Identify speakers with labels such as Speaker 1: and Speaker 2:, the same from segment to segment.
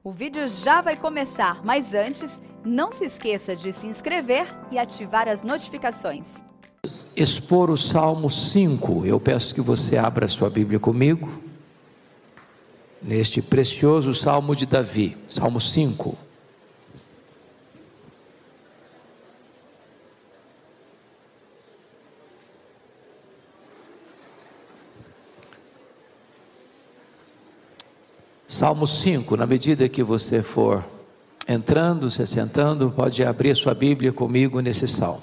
Speaker 1: O vídeo já vai começar, mas antes, não se esqueça de se inscrever e ativar as notificações.
Speaker 2: Expor o Salmo 5, eu peço que você abra a sua Bíblia comigo, neste precioso Salmo de Davi, Salmo 5. Salmo 5, na medida que você for entrando, se sentando, pode abrir sua Bíblia comigo nesse Salmo.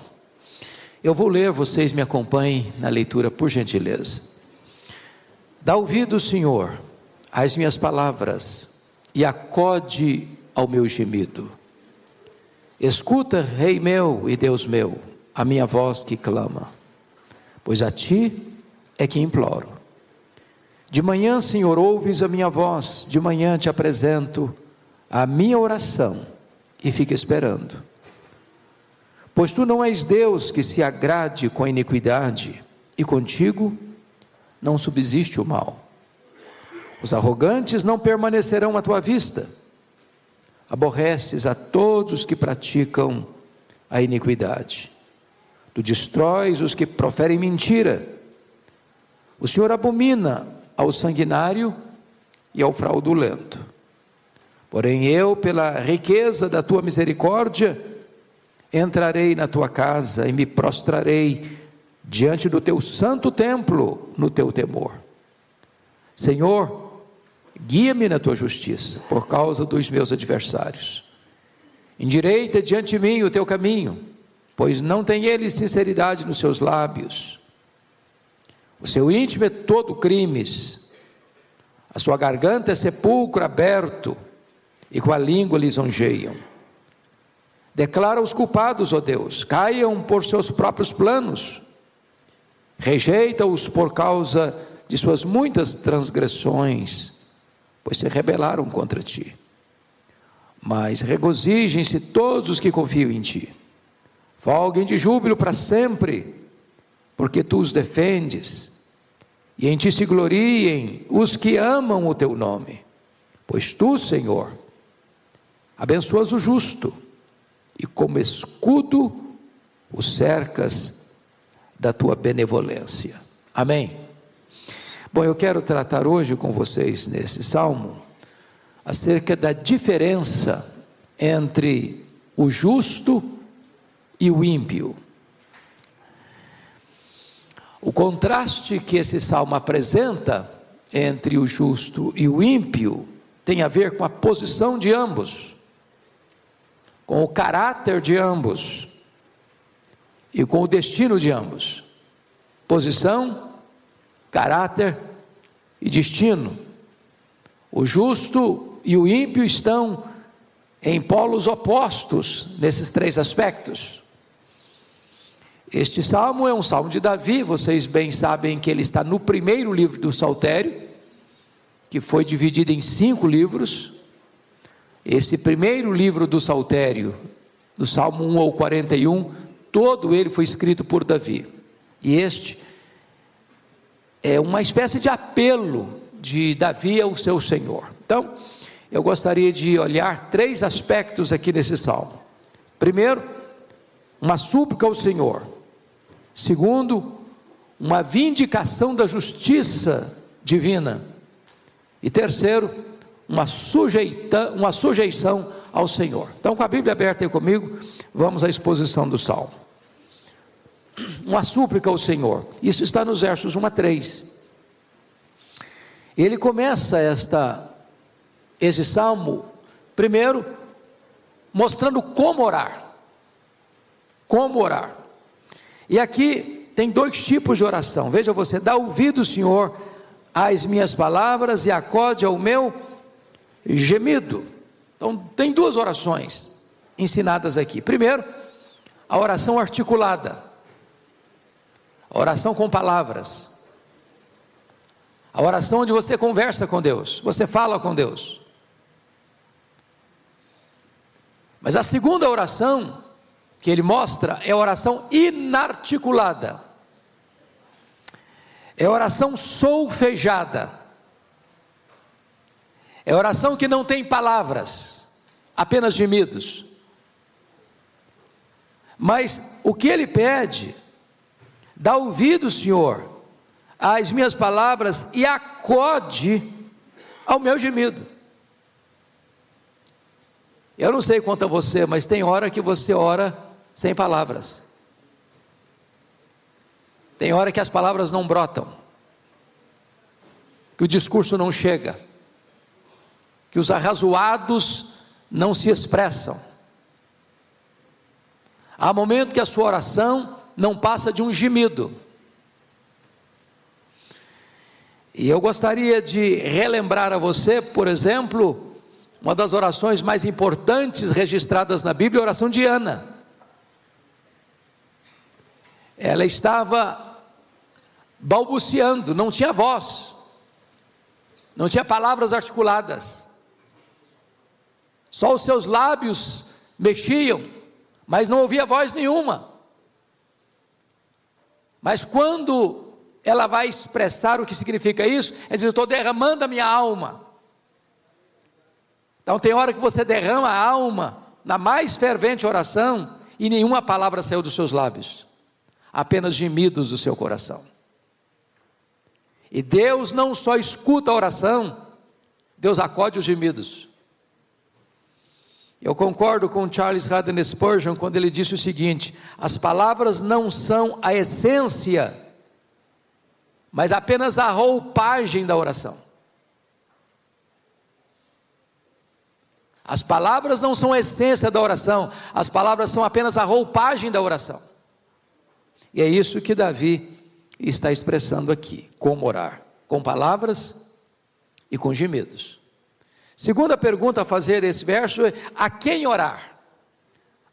Speaker 2: Eu vou ler, vocês me acompanhem na leitura, por gentileza. Dá ouvido, Senhor, às minhas palavras, e acode ao meu gemido. Escuta, Rei meu e Deus meu, a minha voz que clama, pois a Ti é que imploro. De manhã, Senhor, ouves a minha voz, de manhã te apresento a minha oração e fica esperando. Pois Tu não és Deus que se agrade com a iniquidade, e contigo não subsiste o mal. Os arrogantes não permanecerão à Tua vista. Aborreces a todos os que praticam a iniquidade. Tu destróis os que proferem mentira. O Senhor abomina ao sanguinário e ao fraudulento. Porém eu, pela riqueza da Tua misericórdia, entrarei na Tua casa e me prostrarei diante do Teu santo templo no Teu temor. Senhor, guia-me na Tua justiça, por causa dos meus adversários. Endireita diante de mim o Teu caminho, pois não tem eles sinceridade nos seus lábios. O seu íntimo é todo crimes, a sua garganta é sepulcro aberto, e com a língua lisonjeiam. Declara os culpados, ó Deus, caiam por seus próprios planos, rejeita-os por causa de suas muitas transgressões, pois se rebelaram contra Ti. Mas regozijem-se todos os que confiam em Ti, folguem de júbilo para sempre, porque Tu os defendes, e em Ti se gloriem os que amam o Teu nome, pois Tu, Senhor, abençoas o justo, e como escudo o cercas da Tua benevolência. Amém? Bom, eu quero tratar hoje com vocês nesse salmo, acerca da diferença entre o justo e o ímpio. O contraste que esse salmo apresenta entre o justo e o ímpio tem a ver com a posição de ambos, com o caráter de ambos e com o destino de ambos. Posição, caráter e destino. O justo e o ímpio estão em polos opostos nesses três aspectos. Este salmo é um salmo de Davi, vocês bem sabem que ele está no primeiro livro do Saltério, que foi dividido em 5 livros. Esse primeiro livro do Saltério, do Salmo 1 ao 41, todo ele foi escrito por Davi. E este é uma espécie de apelo de Davi ao seu Senhor. Então, eu gostaria de olhar 3 aspectos aqui nesse salmo. Primeiro, uma súplica ao Senhor. Segundo, uma vindicação da justiça divina. E terceiro, uma sujeição ao Senhor. Então, com a Bíblia aberta aí comigo, vamos à exposição do salmo. Uma súplica ao Senhor. Isso está nos versos 1 a 3. Ele começa esse salmo, primeiro, mostrando como orar. Como orar. E aqui tem 2 tipos de oração. Veja você, dá ouvido, Senhor, às minhas palavras e acode ao meu gemido. Então tem 2 orações ensinadas aqui. Primeiro, a oração articulada, a oração com palavras, a oração onde você conversa com Deus, você fala com Deus. Mas a segunda oração que ele mostra é a oração inarticulada, é a oração solfejada, É oração que não tem palavras, apenas gemidos. Mas o que ele pede: dá ouvido, Senhor, às minhas palavras e acode ao meu gemido. Eu não sei quanto a você, mas tem hora que você ora sem palavras. Tem hora que as palavras não brotam, que o discurso não chega, que os arrazoados não se expressam. Há momento que a sua oração não passa de um gemido. E eu gostaria de relembrar a você, por exemplo, uma das orações mais importantes registradas na Bíblia, a oração de Ana. Ela estava balbuciando, não tinha voz, não tinha palavras articuladas, só os seus lábios mexiam, mas não ouvia voz nenhuma. Mas quando ela vai expressar o que significa isso, ela diz: eu estou derramando a minha alma. Então tem hora que você derrama a alma na mais fervente oração e nenhuma palavra saiu dos seus lábios, apenas gemidos do seu coração. E Deus não só escuta a oração, Deus acode os gemidos. Eu concordo com Charles Haddon Spurgeon quando ele disse o seguinte: as palavras não são a essência, mas apenas a roupagem da oração. As palavras não são a essência da oração, as palavras são apenas a roupagem da oração. E é isso que Davi está expressando aqui: como orar, com palavras e com gemidos. Segunda pergunta a fazer esse verso é: a quem orar?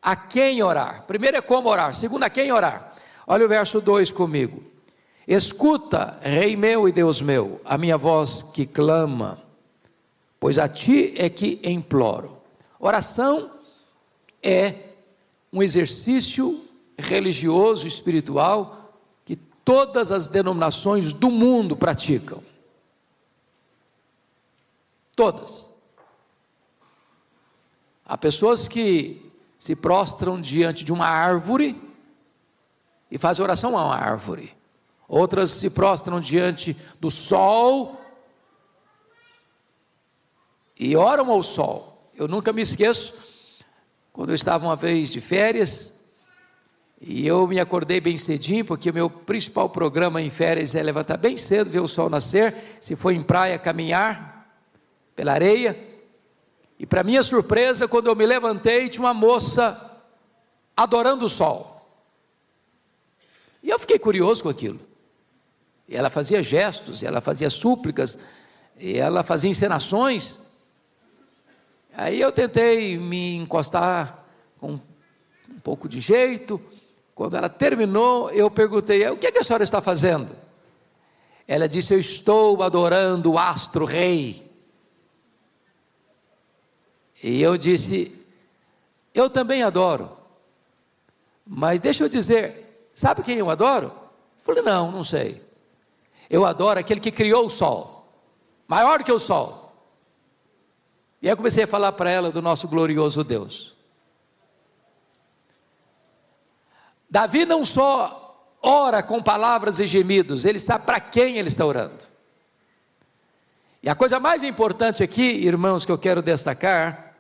Speaker 2: A quem orar? Primeiro é como orar, segundo, a quem orar? Olha o verso 2 comigo: escuta, Rei meu e Deus meu, a minha voz que clama, pois a ti é que imploro. Oração é um exercício religioso, espiritual, que todas as denominações do mundo praticam. Todas. Há pessoas que se prostram diante de uma árvore e fazem oração a uma árvore. Outras se prostram diante do sol e oram ao sol. Eu nunca me esqueço, quando eu estava uma vez de férias, e eu me acordei bem cedinho, porque o meu principal programa em férias é levantar bem cedo, ver o sol nascer, se for em praia, caminhar pela areia. E para minha surpresa, quando eu me levantei, tinha uma moça adorando o sol. E eu fiquei curioso com aquilo. E ela fazia gestos, ela fazia súplicas, e ela fazia encenações. Aí eu tentei me encostar com um pouco de jeito. Quando ela terminou, eu perguntei: o que é que a senhora está fazendo? Ela disse: eu estou adorando o astro rei. E eu disse: eu também adoro, mas deixa eu dizer, sabe quem eu adoro? Eu falei: não sei. Eu adoro aquele que criou o sol, maior que o sol. E aí eu comecei a falar para ela do nosso glorioso Deus. Davi não só ora com palavras e gemidos, ele sabe para quem ele está orando. E a coisa mais importante aqui, irmãos, que eu quero destacar,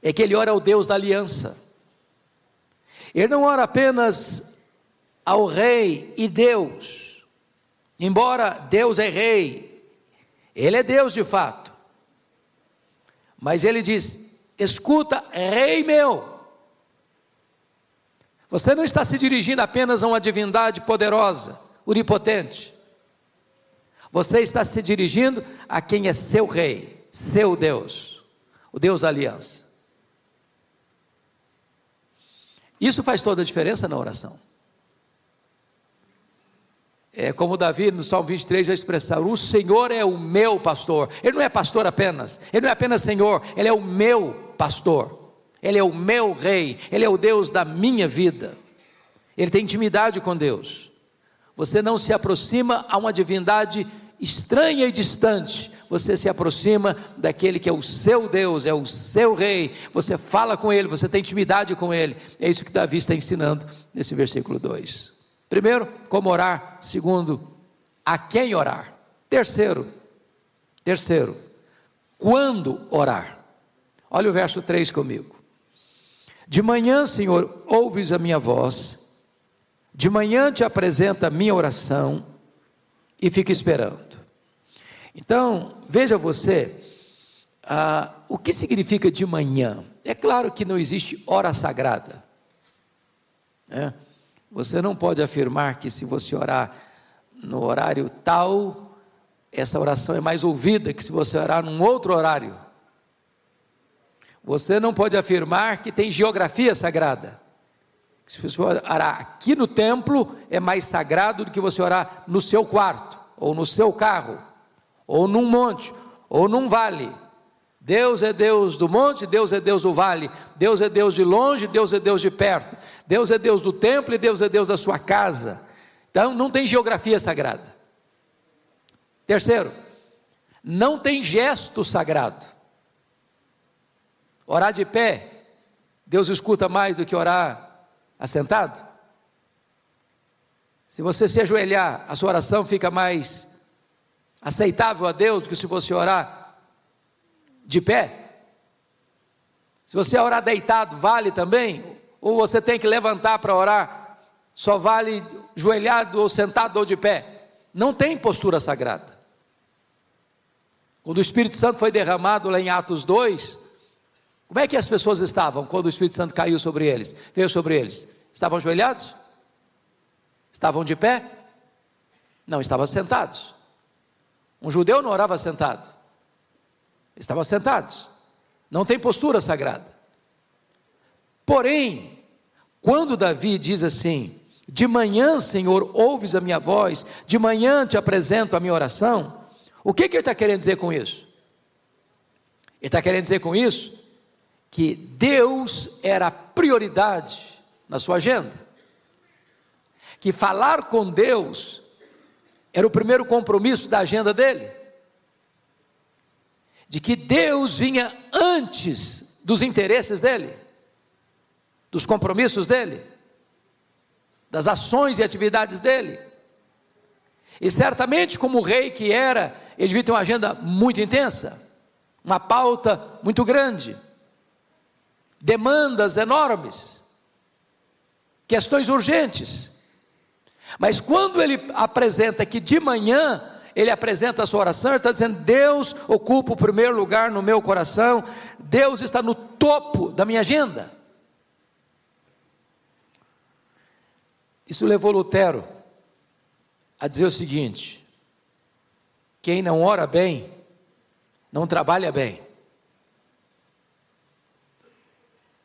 Speaker 2: é que ele ora ao Deus da aliança. Ele não ora apenas ao rei e Deus, embora Deus é rei, ele é Deus de fato, mas ele diz: escuta, rei meu. Você não está se dirigindo apenas a uma divindade poderosa, onipotente, você está se dirigindo a quem é seu rei, seu Deus, o Deus da aliança. Isso faz toda a diferença na oração. É como Davi no Salmo 23 vai expressar: o Senhor é o meu pastor. Ele não é pastor apenas, ele não é apenas Senhor, ele é o meu pastor, ele é o meu rei, ele é o Deus da minha vida. Ele tem intimidade com Deus. Você não se aproxima a uma divindade estranha e distante, você se aproxima daquele que é o seu Deus, é o seu rei, você fala com ele, você tem intimidade com ele. É isso que Davi está ensinando nesse versículo 2. Primeiro, como orar. Segundo, a quem orar. Terceiro, quando orar. Olha o verso 3 comigo. De manhã, Senhor, ouves a minha voz, de manhã te apresenta a minha oração e fica esperando. Então, veja você, o que significa de manhã? É claro que não existe hora sagrada, né? Você não pode afirmar que se você orar no horário tal, essa oração é mais ouvida que se você orar num outro horário. Você não pode afirmar que tem geografia sagrada. Se você orar aqui no templo, é mais sagrado do que você orar no seu quarto, ou no seu carro, ou num monte, ou num vale. Deus é Deus do monte, Deus é Deus do vale, Deus é Deus de longe, Deus é Deus de perto, Deus é Deus do templo e Deus é Deus da sua casa. Então não tem geografia sagrada. Terceiro, não tem gesto sagrado. Orar de pé, Deus escuta mais do que orar assentado? Se você se ajoelhar, a sua oração fica mais aceitável a Deus do que se você orar de pé? Se você orar deitado, vale também? Ou você tem que levantar para orar? Só vale ajoelhado ou sentado ou de pé? Não tem postura sagrada. Quando o Espírito Santo foi derramado lá em Atos 2, como é que as pessoas estavam quando o Espírito Santo caiu sobre eles, veio sobre eles? Estavam ajoelhados? Estavam de pé? Não, estavam sentados. Um judeu não orava sentado, estavam sentados. Não tem postura sagrada. Porém, quando Davi diz assim: de manhã, Senhor, ouves a minha voz, de manhã te apresento a minha oração, o que ele está querendo dizer com isso? Ele está querendo dizer com isso que Deus era a prioridade na sua agenda, que falar com Deus era o primeiro compromisso da agenda dele, de que Deus vinha antes dos interesses dele, dos compromissos dele, das ações e atividades dele. E certamente, como rei que era, ele devia ter uma agenda muito intensa, uma pauta muito grande, demandas enormes, questões urgentes. Mas quando ele apresenta que de manhã ele apresenta a sua oração, ele está dizendo: Deus ocupa o primeiro lugar no meu coração, Deus está no topo da minha agenda. Isso levou Lutero a dizer o seguinte: quem não ora bem, não trabalha bem.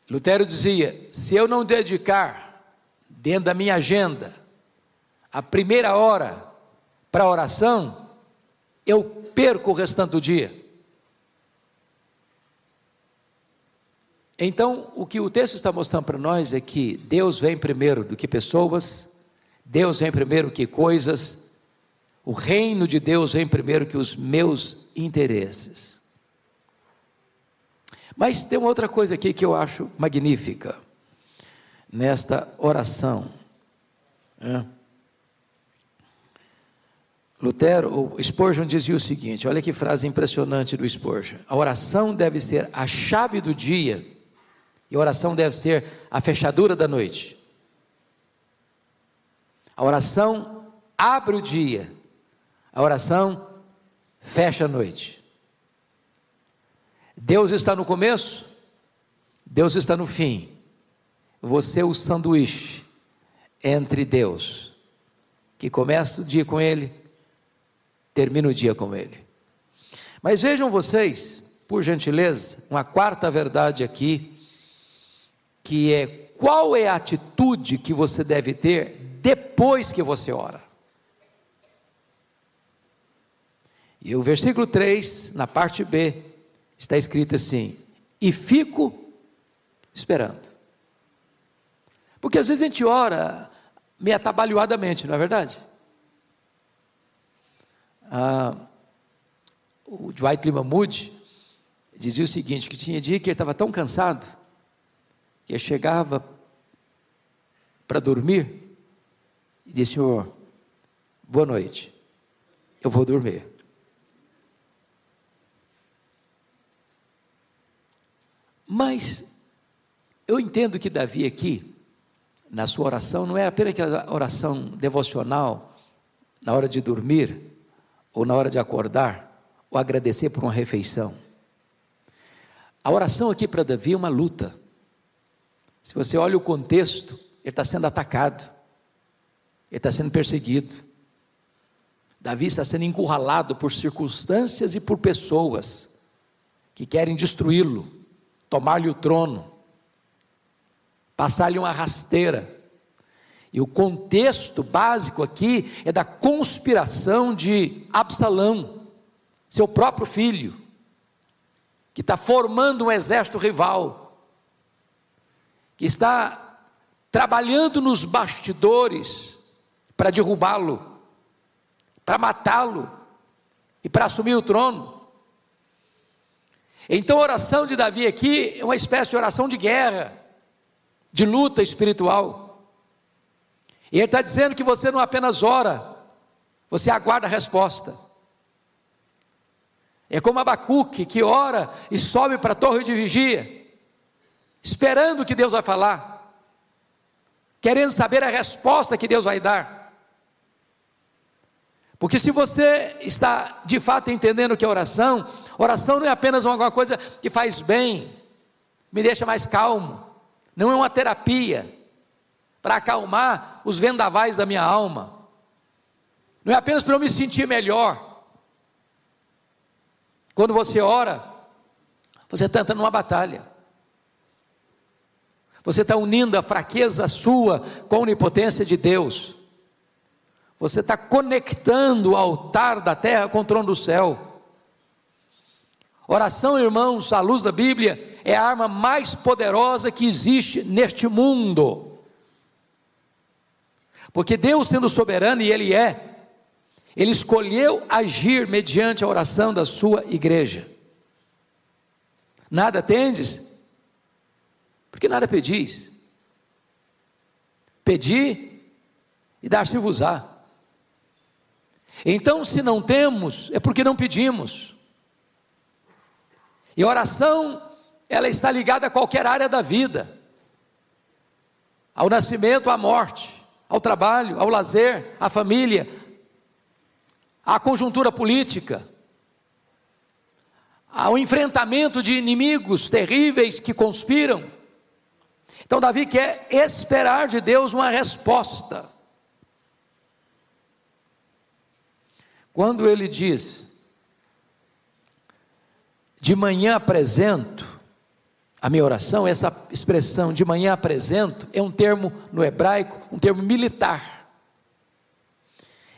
Speaker 2: Lutero dizia: se eu não dedicar dentro da minha agenda a primeira hora para a oração, eu perco o restante do dia. Então, o que o texto está mostrando para nós é que Deus vem primeiro do que pessoas, Deus vem primeiro que coisas, o reino de Deus vem primeiro que os meus interesses. Mas tem uma outra coisa aqui que eu acho magnífica nesta oração, né? O Spurgeon dizia o seguinte, olha que frase impressionante do Spurgeon: a oração deve ser a chave do dia, e a oração deve ser a fechadura da noite. A oração abre o dia, a oração fecha a noite. Deus está no começo, Deus está no fim. Você é o sanduíche entre Deus, que começa o dia com Ele, termina o dia com Ele. Mas vejam vocês, por gentileza, uma quarta verdade aqui, que é: qual é a atitude que você deve ter depois que você ora? E o versículo 3, na parte B, está escrito assim: e fico esperando. Porque às vezes a gente ora meio atabalhoadamente, não é verdade? O Dwight Lyman Moody dizia o seguinte, que tinha dia que ele estava tão cansado, que ele chegava para dormir, e disse: Senhor, boa noite, eu vou dormir. Mas eu entendo que Davi aqui, na sua oração, não é apenas aquela oração devocional, na hora de dormir, ou na hora de acordar, ou agradecer por uma refeição. A oração aqui para Davi é uma luta. Se você olha o contexto, ele está sendo atacado, ele está sendo perseguido. Davi está sendo encurralado por circunstâncias e por pessoas que querem destruí-lo, tomar-lhe o trono, passar-lhe uma rasteira. E o contexto básico aqui é da conspiração de Absalão, seu próprio filho, que está formando um exército rival, que está trabalhando nos bastidores para derrubá-lo, para matá-lo e para assumir o trono. Então a oração de Davi aqui é uma espécie de oração de guerra, de luta espiritual. E ele está dizendo que você não apenas ora, você aguarda a resposta. É como Abacuque, que ora e sobe para a torre de vigia, esperando o que Deus vai falar, querendo saber a resposta que Deus vai dar. Porque se você está de fato entendendo o que é oração não é apenas alguma coisa que faz bem, me deixa mais calmo, não é uma terapia para acalmar os vendavais da minha alma, não é apenas para eu me sentir melhor. Quando você ora, você está entrando numa batalha, você está unindo a fraqueza sua com a onipotência de Deus, você está conectando o altar da terra com o trono do céu. Oração, irmãos, à luz da Bíblia, é a arma mais poderosa que existe neste mundo, porque Deus, sendo soberano, e Ele Ele escolheu agir mediante a oração da sua igreja. Nada tendes, porque nada pedis. Pedi e dar-se-vos-á. Então, se não temos, é porque não pedimos. E a oração, ela está ligada a qualquer área da vida, ao nascimento, à morte, ao trabalho, ao lazer, à família, à conjuntura política, ao enfrentamento de inimigos terríveis que conspiram. Então Davi quer esperar de Deus uma resposta. Quando ele diz: de manhã apresento a minha oração, essa expressão de manhã apresento é um termo no hebraico, um termo militar.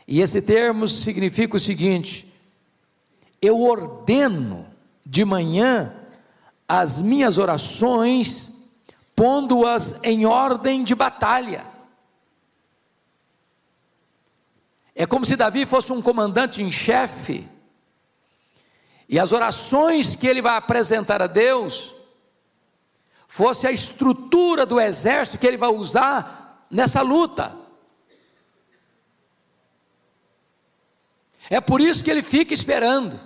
Speaker 2: E esse termo significa o seguinte: eu ordeno de manhã as minhas orações, pondo-as em ordem de batalha. É como se Davi fosse um comandante em chefe, e as orações que ele vai apresentar a Deus, fosse a estrutura do exército que ele vai usar nessa luta. É por isso que ele fica esperando,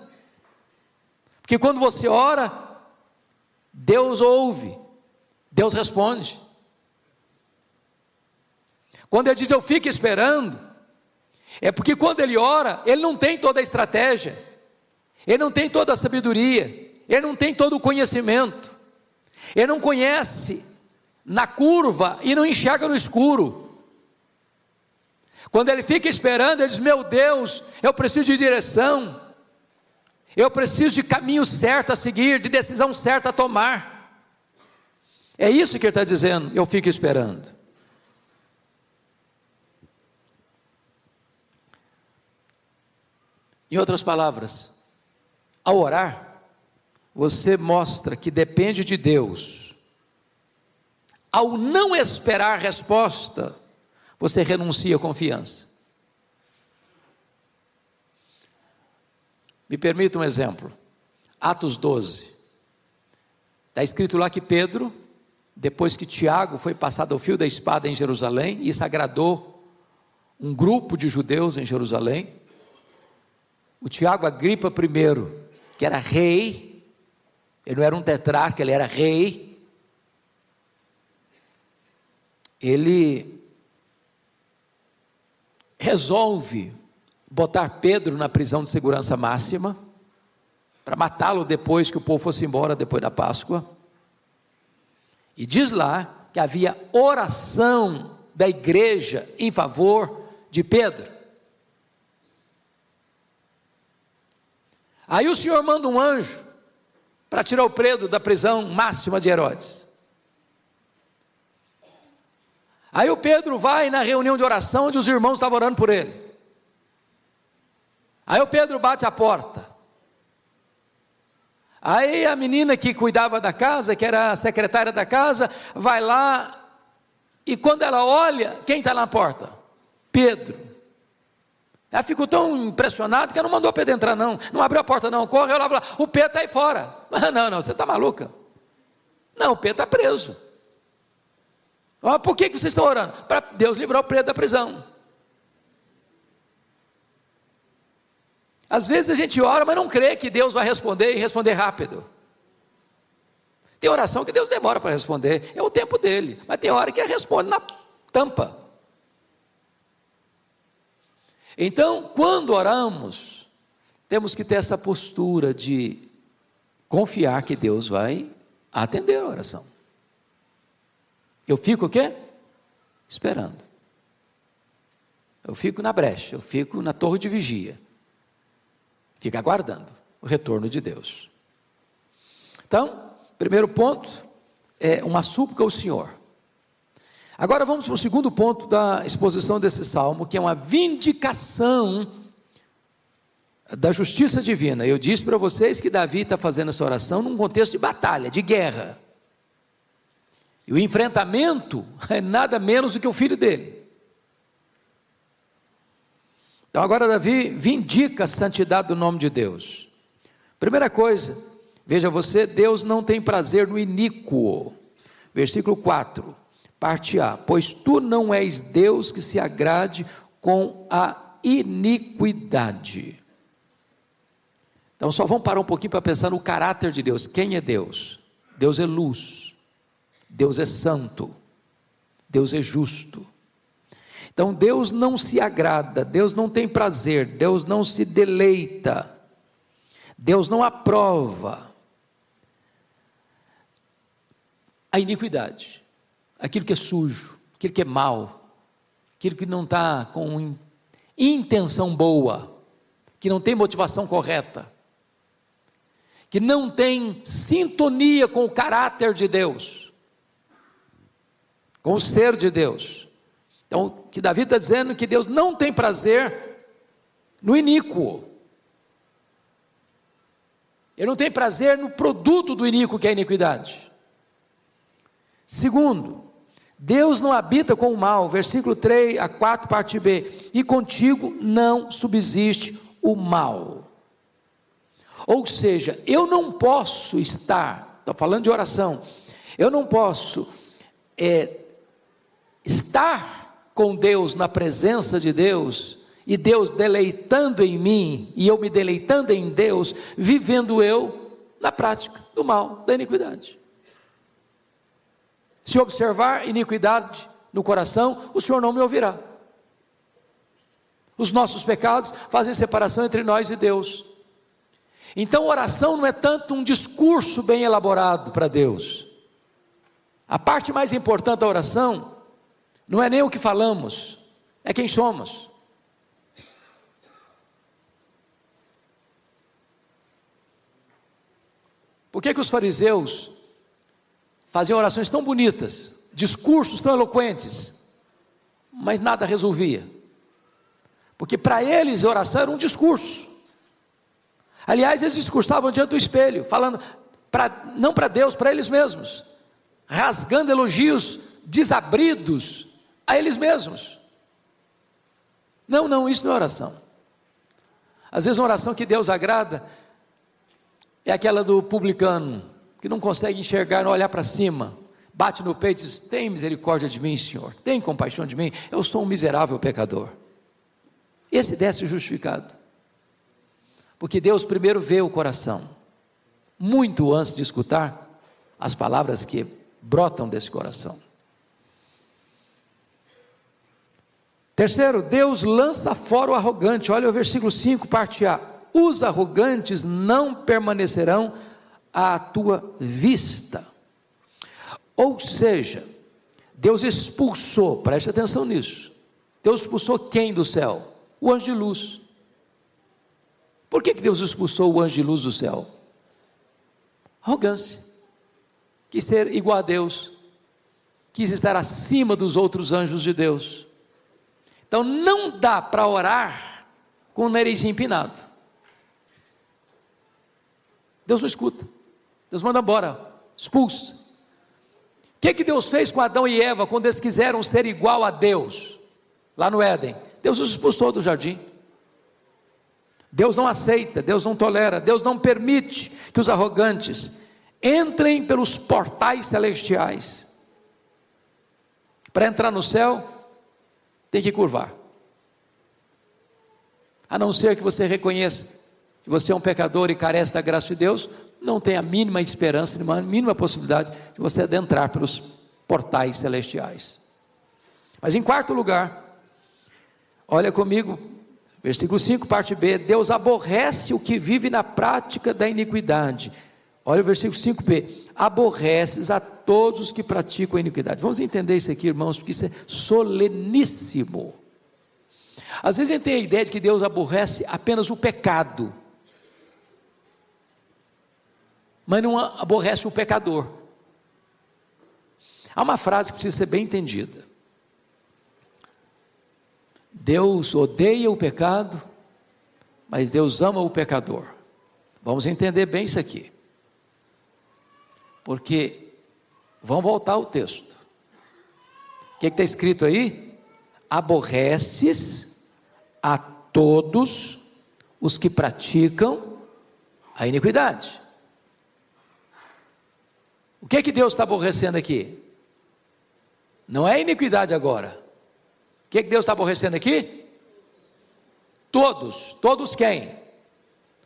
Speaker 2: porque quando você ora, Deus ouve, Deus responde. Quando ele diz eu fico esperando, é porque quando ele ora, ele não tem toda a estratégia, ele não tem toda a sabedoria, ele não tem todo o conhecimento, ele não conhece na curva e não enxerga no escuro. Quando ele fica esperando, ele diz: meu Deus, eu preciso de direção, eu preciso de caminho certo a seguir, de decisão certa a tomar. É isso que ele está dizendo, eu fico esperando. Em outras palavras, ao orar, você mostra que depende de Deus. Ao não esperar resposta, você renuncia à confiança. Me permita um exemplo. Atos 12. Está escrito lá que Pedro, depois que Tiago foi passado ao fio da espada em Jerusalém, e isso agradou um grupo de judeus em Jerusalém, o Tiago Agripa I, que era rei, ele não era um tetrarca, ele era rei, ele resolve botar Pedro na prisão de segurança máxima, para matá-lo depois que o povo fosse embora, depois da Páscoa. E diz lá que havia oração da igreja em favor de Pedro. Aí o Senhor manda um anjo para tirar o Pedro da prisão máxima de Herodes. Aí o Pedro vai na reunião de oração onde os irmãos estavam orando por ele. Aí o Pedro bate a porta. Aí a menina que cuidava da casa, que era a secretária da casa, vai lá, e quando ela olha, quem está na porta? Pedro. Ela ficou tão impressionada que ela não mandou Pedro entrar não abriu a porta não, correu lá e falou, o Pedro está aí fora. Não, você está maluca? Não, o Pedro está preso. Por que vocês estão orando? Para Deus livrar o Pedro da prisão. Às vezes a gente ora, mas não crê que Deus vai responder e responder rápido. Tem oração que Deus demora para responder, é o tempo dele, mas tem hora que ele responde na tampa. Então, quando oramos, temos que ter essa postura de confiar que Deus vai atender a oração. Eu fico o quê? Esperando. Eu fico na brecha, eu fico na torre de vigia. Fica aguardando o retorno de Deus. Então, primeiro ponto é uma súplica ao Senhor. Agora vamos para o segundo ponto da exposição desse salmo, que é uma vindicação da justiça divina. Eu disse para vocês que Davi está fazendo essa oração num contexto de batalha, de guerra. E o enfrentamento é nada menos do que o filho dele. Então agora Davi vindica a santidade do nome de Deus. Primeira coisa, veja você, Deus não tem prazer no iníquo. Versículo 4, parte A, pois tu não és Deus que se agrade com a iniquidade. Então só vamos parar um pouquinho para pensar no caráter de Deus. Quem é Deus? Deus é luz, Deus é santo, Deus é justo. Então Deus não se agrada, Deus não tem prazer, Deus não se deleita, Deus não aprova a iniquidade, aquilo que é sujo, aquilo que é mal, aquilo que não está com intenção boa, que não tem motivação correta, que não tem sintonia com o caráter de Deus, com o ser de Deus. Então, que Davi está dizendo que Deus não tem prazer no iníquo. Ele não tem prazer no produto do iníquo, que é a iniquidade. Segundo, Deus não habita com o mal, versículo 3 a 4, parte B, e contigo não subsiste o mal. Ou seja, eu não posso estar, estou falando de oração, eu não posso estar com Deus, na presença de Deus, e Deus deleitando em mim, e eu me deleitando em Deus, vivendo eu na prática do mal, da iniquidade. Se observar iniquidade no coração, o Senhor não me ouvirá. Os nossos pecados fazem separação entre nós e Deus. Então oração não é tanto um discurso bem elaborado para Deus. A parte mais importante da oração não é nem o que falamos, é quem somos. Por que os fariseus faziam orações tão bonitas, discursos tão eloquentes, mas nada resolvia? Porque para eles a oração era um discurso. Aliás, eles discursavam diante do espelho, falando, não para Deus, para eles mesmos, rasgando elogios desabridos a eles mesmos. Não, isso não é oração. Às vezes uma oração que Deus agrada é aquela do publicano, que não consegue enxergar, não olhar para cima, bate no peito e diz: tem misericórdia de mim, Senhor, tem compaixão de mim, eu sou um miserável pecador. Esse desce justificado, porque Deus primeiro vê o coração, muito antes de escutar as palavras que brotam desse coração. Terceiro, Deus lança fora o arrogante. Olha o versículo 5, parte A: os arrogantes não permanecerão à tua vista. Ou seja, Deus expulsou, preste atenção nisso, Deus expulsou quem do céu? O anjo de luz. Por que Deus expulsou o anjo de luz do céu? Arrogância, quis ser igual a Deus, quis estar acima dos outros anjos de Deus. Então não dá para orar com o nariz empinado. Deus não escuta, Deus manda embora, expulsa. O que Deus fez com Adão e Eva quando eles quiseram ser igual a Deus, lá no Éden? Deus os expulsou do jardim. Deus não aceita, Deus não tolera, Deus não permite que os arrogantes entrem pelos portais celestiais. Para entrar no céu, tem que curvar, a não ser que você reconheça que você é um pecador e carece da graça de Deus, não tem a mínima esperança, a mínima possibilidade de você adentrar pelos portais celestiais. Mas em quarto lugar, olha comigo, versículo 5, parte B: Deus aborrece o que vive na prática da iniquidade. Olha o versículo 5b: aborreces a todos os que praticam a iniquidade. Vamos entender isso aqui, irmãos, porque isso é soleníssimo. Às vezes a gente tem a ideia de que Deus aborrece apenas o pecado, mas não aborrece o pecador. Há uma frase que precisa ser bem entendida: Deus odeia o pecado, mas Deus ama o pecador. Vamos entender bem isso aqui, porque vamos voltar ao texto. O que está escrito aí? Aborreces a todos os que praticam a iniquidade. O que Deus está aborrecendo aqui? Não é iniquidade agora. O que Deus está aborrecendo aqui? Todos. Todos quem?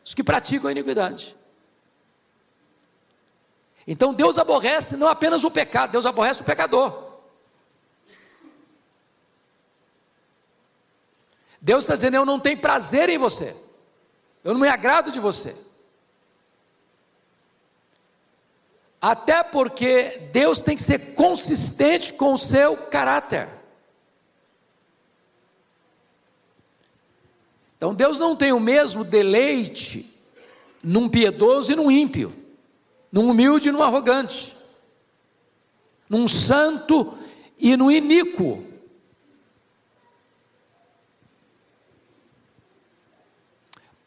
Speaker 2: Os que praticam a iniquidade. Então Deus aborrece não apenas o pecado, Deus aborrece o pecador. Deus está dizendo: eu não tenho prazer em você, eu não me agrado de você. Até porque Deus tem que ser consistente com o seu caráter. Então Deus não tem o mesmo deleite num piedoso e num ímpio, num humilde e num arrogante, num santo e num iníquo.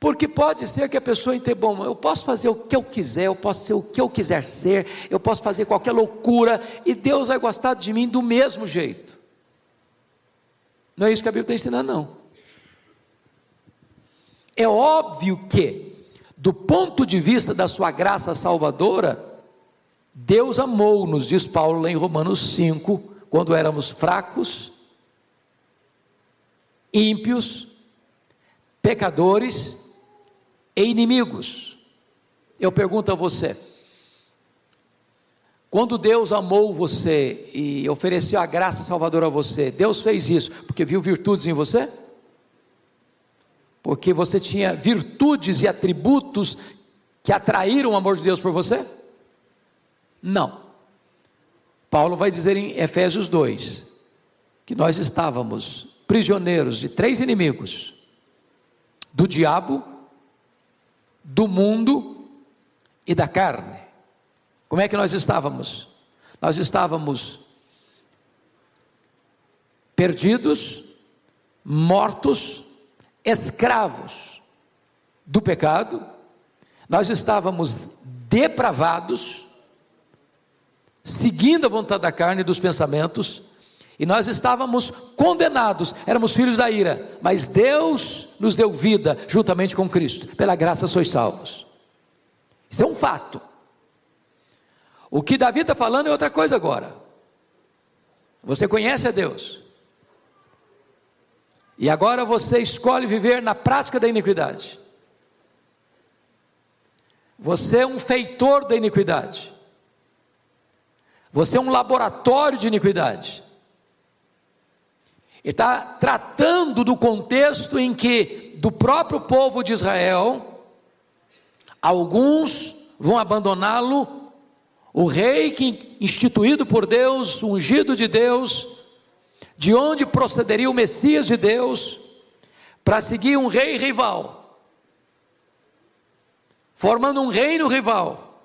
Speaker 2: Porque pode ser que a pessoa entenda: bom, eu posso fazer o que eu quiser, eu posso ser o que eu quiser ser, eu posso fazer qualquer loucura, e Deus vai gostar de mim do mesmo jeito. Não é isso que a Bíblia está ensinando, não. É óbvio que, do ponto de vista da sua graça salvadora, Deus amou-nos, diz Paulo lá em Romanos 5, quando éramos fracos, ímpios, pecadores e inimigos. Eu pergunto a você: quando Deus amou você e ofereceu a graça salvadora a você, Deus fez isso porque viu virtudes em você? Porque você tinha virtudes e atributos que atraíram o amor de Deus por você? Não. Paulo vai dizer em Efésios 2, que nós estávamos prisioneiros de 3 inimigos: do diabo, do mundo e da carne. Como é que nós estávamos? Nós estávamos perdidos, mortos, escravos do pecado. Nós estávamos depravados, seguindo a vontade da carne e dos pensamentos, e nós estávamos condenados, éramos filhos da ira, mas Deus nos deu vida juntamente com Cristo. Pela graça sois salvos. Isso é um fato. O que Davi está falando é outra coisa agora. Você conhece a Deus. E agora você escolhe viver na prática da iniquidade. Você é um feitor da iniquidade. Você é um laboratório de iniquidade. Ele está tratando do contexto em que, do próprio povo de Israel, alguns vão abandoná-lo, o rei que instituído por Deus, ungido de Deus, de onde procederia o Messias de Deus, para seguir um rei rival, formando um reino rival,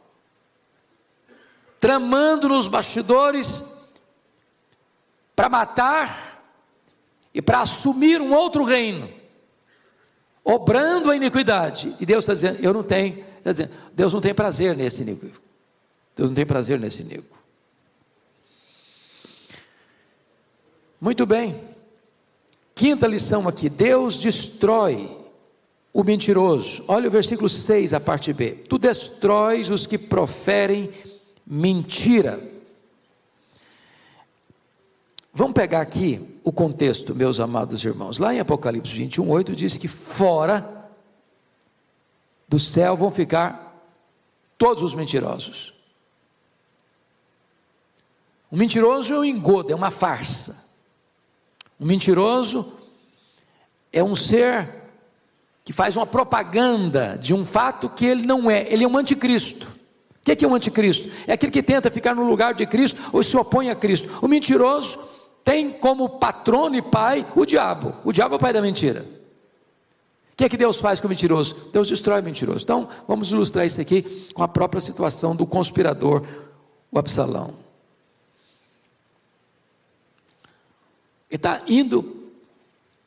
Speaker 2: tramando nos bastidores para matar e para assumir um outro reino, obrando a iniquidade. E Deus está dizendo, Deus não tem prazer nesse iníquo. Deus não tem prazer nesse iníquo. Muito bem, quinta lição aqui, Deus destrói o mentiroso. Olha o versículo 6, a parte B. Tu destróis os que proferem mentira. Vamos pegar aqui o contexto, meus amados irmãos. Lá em Apocalipse 21:8 diz que fora do céu vão ficar todos os mentirosos. O mentiroso é um engodo, é uma farsa. O mentiroso é um ser que faz uma propaganda de um fato que ele não é. Ele é um anticristo. O que é um anticristo? É aquele que tenta ficar no lugar de Cristo ou se opõe a Cristo. O mentiroso tem como patrono e pai o diabo. O diabo é o pai da mentira. O que é que Deus faz com o mentiroso? Deus destrói o mentiroso. Então, vamos ilustrar isso aqui com a própria situação do conspirador, o Absalão. Ele está indo,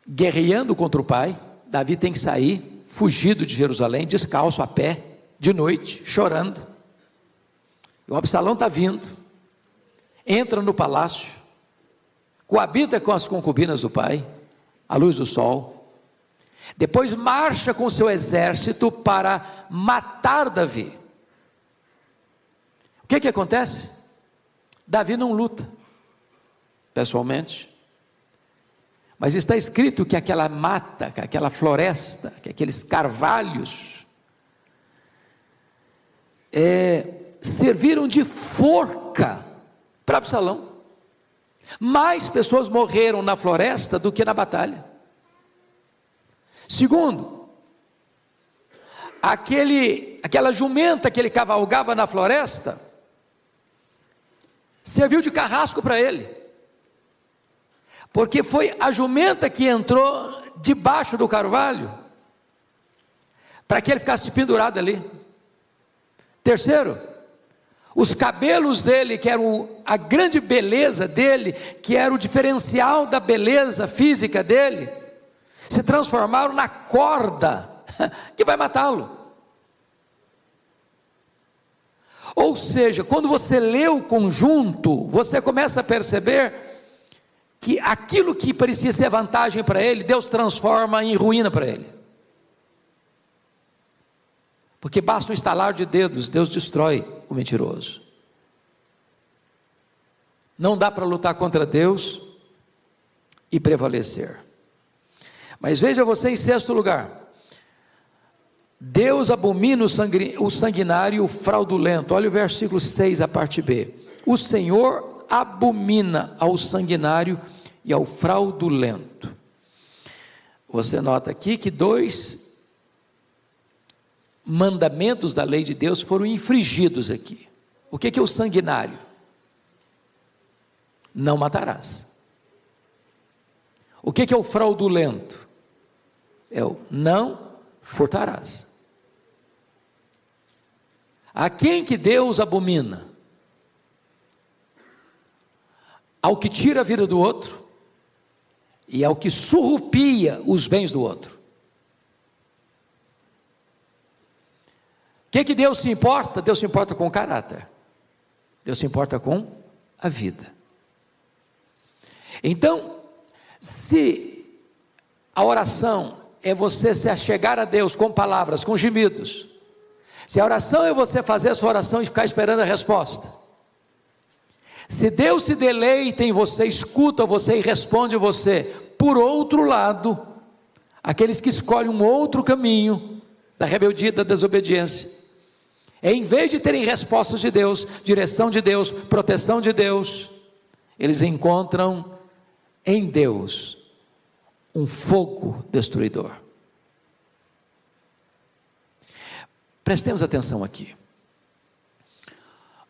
Speaker 2: guerreando contra o pai. Davi tem que sair, fugido de Jerusalém, descalço, a pé, de noite, chorando. E o Absalão está vindo, entra no palácio, coabita com as concubinas do pai, à luz do sol, depois marcha com seu exército para matar Davi. O que acontece? Davi não luta, pessoalmente, mas está escrito que aquela mata, que aquela floresta, que aqueles carvalhos, serviram de forca para Absalão. Mais pessoas morreram na floresta do que na batalha. Segundo, aquela jumenta que ele cavalgava na floresta, serviu de carrasco para ele, porque foi a jumenta que entrou debaixo do carvalho, para que ele ficasse pendurado ali. Terceiro, os cabelos dele, que eram a grande beleza dele, que era o diferencial da beleza física dele, se transformaram na corda que vai matá-lo. Ou seja, quando você lê o conjunto, você começa a perceber que aquilo que parecia ser vantagem para ele, Deus transforma em ruína para ele. Porque basta um estalar de dedos, Deus destrói o mentiroso. Não dá para lutar contra Deus e prevalecer. Mas veja você em sexto lugar, Deus abomina o sanguinário e o fraudulento. Olha o versículo 6, a parte B. O Senhor abomina ao sanguinário e ao fraudulento. Você nota aqui que 2 mandamentos da lei de Deus foram infringidos aqui. O que é o sanguinário? Não matarás. O que é o fraudulento? É o não furtarás. A quem que Deus abomina? Ao que tira a vida do outro e ao que surrupia os bens do outro. O que Deus se importa? Deus se importa com o caráter. Deus se importa com a vida. Então, se a oração é você se achegar a Deus com palavras, com gemidos. Se a oração é você fazer a sua oração e ficar esperando a resposta. Se Deus se deleita em você, escuta você e responde você. Por outro lado, aqueles que escolhem um outro caminho, da rebeldia e da desobediência, em vez de terem respostas de Deus, direção de Deus, proteção de Deus, eles encontram em Deus um fogo destruidor. Prestemos atenção aqui.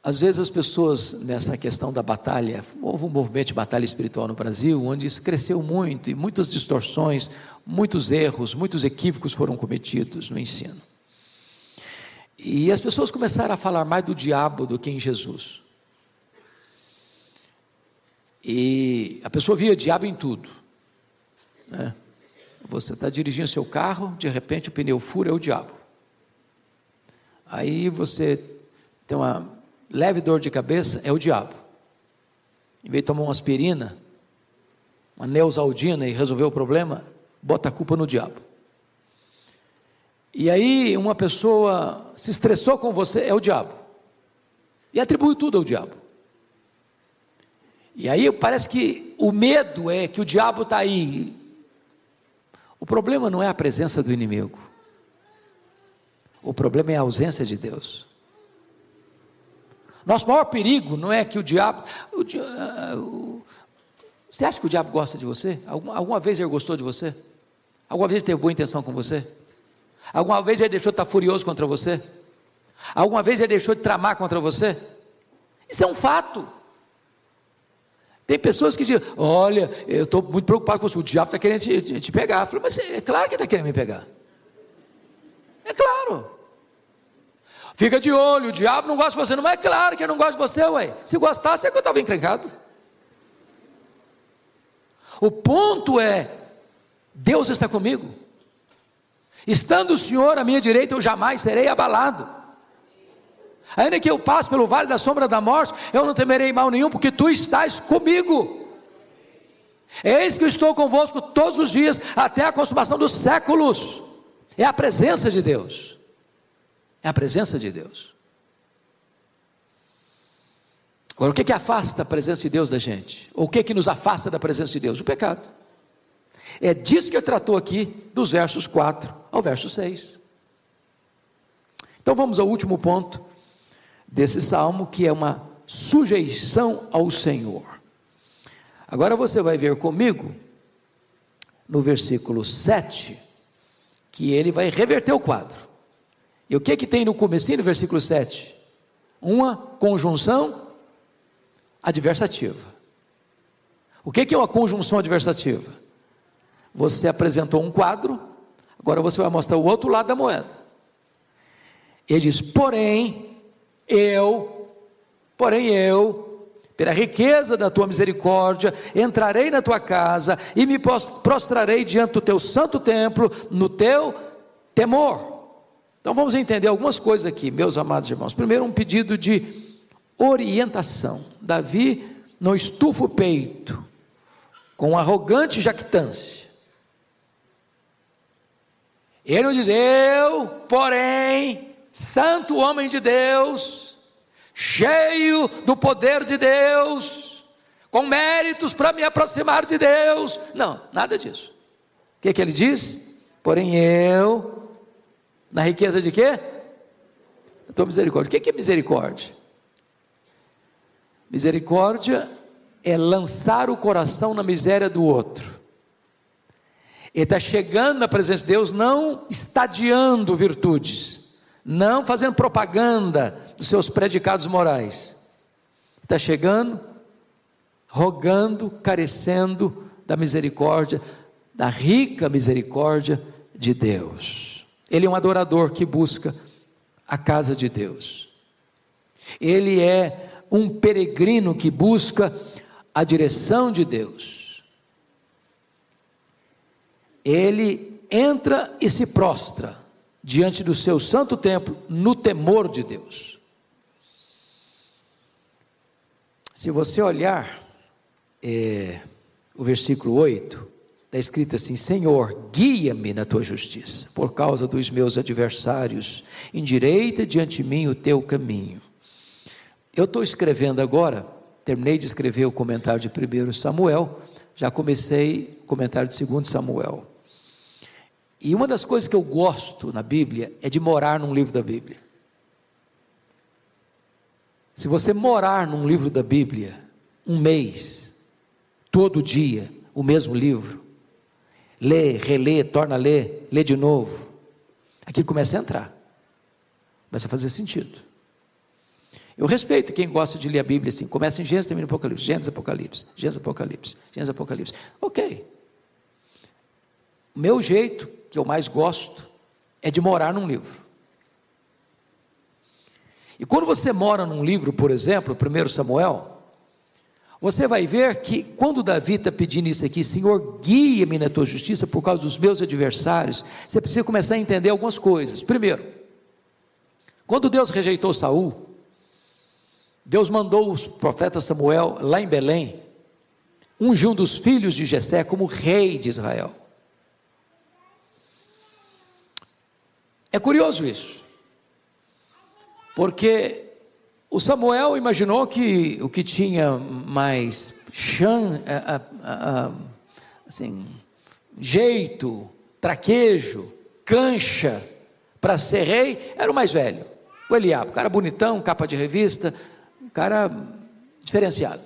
Speaker 2: Às vezes as pessoas, nessa questão da batalha, houve um movimento de batalha espiritual no Brasil, onde isso cresceu muito, e muitas distorções, muitos erros, muitos equívocos foram cometidos no ensino. E as pessoas começaram a falar mais do diabo do que em Jesus. E a pessoa via diabo em tudo, né? Você está dirigindo seu carro, de repente o pneu fura, é o diabo. Aí você tem uma leve dor de cabeça, é o diabo. Em vez de tomar uma aspirina, uma Neosaldina e resolver o problema, bota a culpa no diabo. E aí uma pessoa se estressou com você, é o diabo. E atribui tudo ao diabo. E aí parece que o medo é que o diabo está aí. O problema não é a presença do inimigo. O problema é a ausência de Deus. Nosso maior perigo não é que o diabo... Você acha que o diabo gosta de você? Alguma vez ele gostou de você? Alguma vez ele teve boa intenção com você? Alguma vez ele deixou de estar furioso contra você? Alguma vez ele deixou de tramar contra você? Isso é um fato. Tem pessoas que dizem, olha, eu estou muito preocupado com você, o diabo está querendo te pegar. Eu falo, mas é claro que está querendo me pegar. É claro. Fica de olho, o diabo não gosta de você. Não é claro que ele não gosta de você, ué. Se gostasse é que eu estava encrencado. O ponto é, Deus está comigo. Estando o Senhor à minha direita, eu jamais serei abalado. Ainda que eu passe pelo vale da sombra da morte, eu não temerei mal nenhum, porque tu estás comigo. Eis que eu estou convosco todos os dias, até a consumação dos séculos. É a presença de Deus. É a presença de Deus. Agora, o que afasta a presença de Deus da gente? Ou o que nos afasta da presença de Deus? O pecado. É disso que ele tratou aqui, dos versos 4 ao verso 6. Então vamos ao último ponto desse salmo, que é uma sujeição ao Senhor. Agora você vai ver comigo, no versículo 7, que ele vai reverter o quadro. E o que tem no comecinho do versículo 7? Uma conjunção adversativa. O que é uma conjunção adversativa? Você apresentou um quadro, agora você vai mostrar o outro lado da moeda. Ele diz, porém eu, pela riqueza da tua misericórdia, entrarei na tua casa e me prostrarei diante do teu santo templo, no teu temor. Então vamos entender algumas coisas aqui, meus amados irmãos. Primeiro, um pedido de orientação. Davi não estufa o peito com arrogante jactância. Ele não diz, eu, porém, santo homem de Deus, cheio do poder de Deus, com méritos para me aproximar de Deus. Não, nada disso. O que ele diz? Porém eu, na riqueza de quê? A tua misericórdia. O que é misericórdia? Misericórdia é lançar o coração na miséria do outro. Ele está chegando na presença de Deus, não estadiando virtudes, não fazendo propaganda dos seus predicados morais. Está chegando, rogando, carecendo da misericórdia, da rica misericórdia de Deus. Ele é um adorador que busca a casa de Deus. Ele é um peregrino que busca a direção de Deus. Ele entra e se prostra diante do seu santo templo, no temor de Deus. Se você olhar o versículo 8, Está escrito assim: Senhor, guia-me na tua justiça, por causa dos meus adversários, endireita diante de mim o teu caminho. Eu estou escrevendo agora, terminei de escrever o comentário de 1 Samuel, já comecei o comentário de 2 Samuel. E uma das coisas que eu gosto na Bíblia é de morar num livro da Bíblia. Se você morar num livro da Bíblia, um mês, todo dia, o mesmo livro, lê, relê, torna a ler, lê de novo, aquilo começa a entrar, começa a fazer sentido. Eu respeito quem gosta de ler a Bíblia assim, começa em Gênesis, termina em Apocalipse, Gênesis, Apocalipse, Gênesis, Apocalipse, Gênesis, Apocalipse, ok. O meu jeito, que eu mais gosto, é de morar num livro. E quando você mora num livro, por exemplo, 1 Samuel, você vai ver que quando Davi está pedindo isso aqui, Senhor, guia-me na tua justiça por causa dos meus adversários, você precisa começar a entender algumas coisas. Primeiro, quando Deus rejeitou Saul, Deus mandou o profeta Samuel lá em Belém, ungiu um dos filhos de Jessé como rei de Israel. É curioso isso, porque o Samuel imaginou que o que tinha mais assim, jeito, traquejo, cancha para ser rei, era o mais velho, o Eliabe, um cara bonitão, capa de revista, um cara diferenciado.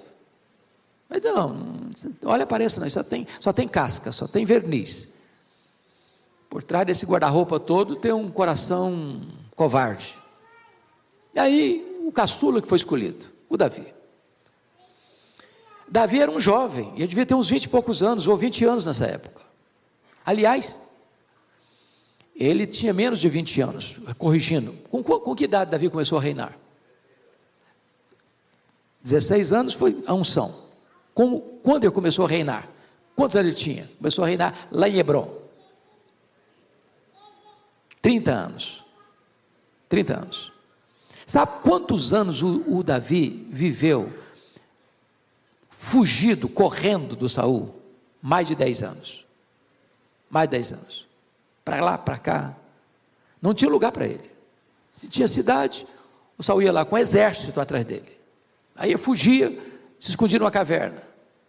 Speaker 2: Mas não, olha, apareça, não, só tem casca, só tem verniz. Por trás desse guarda-roupa todo tem um coração covarde. E aí, o caçula que foi escolhido, o Davi. Davi era um jovem, ele devia ter uns 20 e poucos anos, ou 20 anos nessa época. Aliás, ele tinha menos de 20 anos, corrigindo. Com que idade Davi começou a reinar? 16 anos foi a unção. Quando ele começou a reinar? Quantos anos ele tinha? Começou a reinar lá em Hebrom. 30 anos. 30 anos. Sabe quantos anos o Davi viveu fugido, correndo do Saul? Mais de 10 anos. Mais de 10 anos. Para lá, para cá. Não tinha lugar para ele. Se tinha cidade, o Saul ia lá com um exército atrás dele. Aí ele fugia, se escondia numa caverna.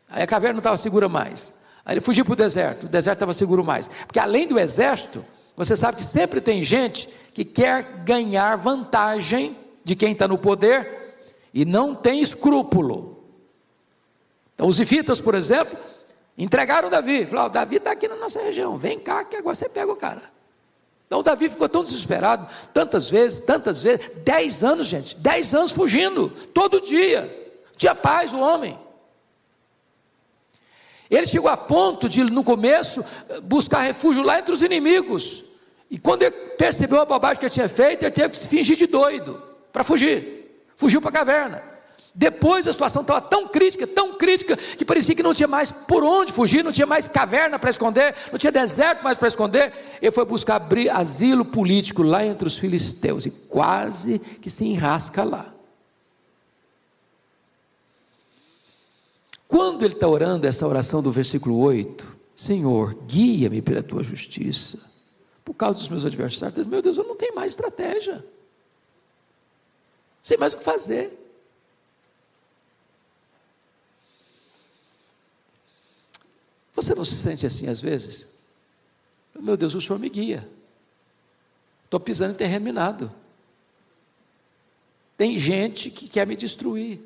Speaker 2: Aí a caverna não estava segura mais. Aí ele fugia para o deserto estava seguro mais. Porque além do exército, você sabe que sempre tem gente que quer ganhar vantagem de quem está no poder e não tem escrúpulo. Então os ifitas, por exemplo, entregaram Davi, falaram: Davi está aqui na nossa região, vem cá que agora você pega o cara. Então o Davi ficou tão desesperado, tantas vezes, 10 anos, gente, 10 anos fugindo, todo dia, tinha paz o homem. Ele chegou a ponto de, no começo, buscar refúgio lá entre os inimigos, e quando ele percebeu a bobagem que ele tinha feito, ele teve que se fingir de doido, para fugir, fugiu para a caverna. Depois a situação estava tão crítica, que parecia que não tinha mais por onde fugir, não tinha mais caverna para esconder, não tinha deserto mais para esconder. Ele foi buscar asilo político lá entre os filisteus, e quase que se enrasca lá. Quando ele está orando essa oração do versículo 8, Senhor, guia-me pela tua justiça, por causa dos meus adversários, meu Deus, eu não tenho mais estratégia, não sei mais o que fazer. Você não se sente assim às vezes? Meu Deus, o Senhor me guia, estou pisando em terreno minado, tem gente que quer me destruir,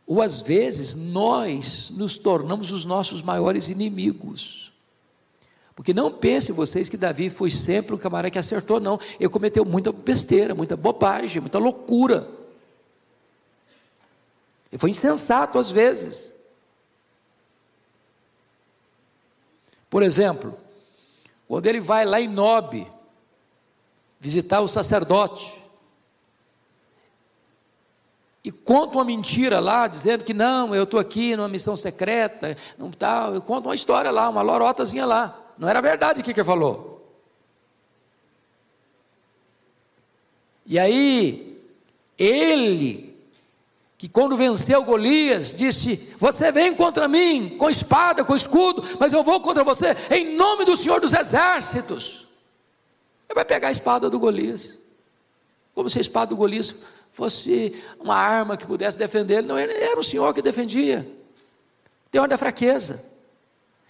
Speaker 2: ou às vezes nós nos tornamos os nossos maiores inimigos, porque não pensem vocês que Davi foi sempre um camarada que acertou, não, ele cometeu muita besteira, muita bobagem, muita loucura, ele foi insensato às vezes. Por exemplo, quando ele vai lá em Nob, visitar o sacerdote, e conta uma mentira lá, dizendo que não, eu estou aqui numa missão secreta, não tal, eu conto uma história lá, uma lorotazinha lá, não era verdade o que ele falou. E aí, ele que quando venceu Golias, disse: você vem contra mim, com espada, com escudo, mas eu vou contra você, em nome do Senhor dos Exércitos. Ele vai pegar a espada do Golias, como se a espada do Golias fosse uma arma que pudesse defender ele. Não, era o Senhor que defendia. Tem hora da fraqueza,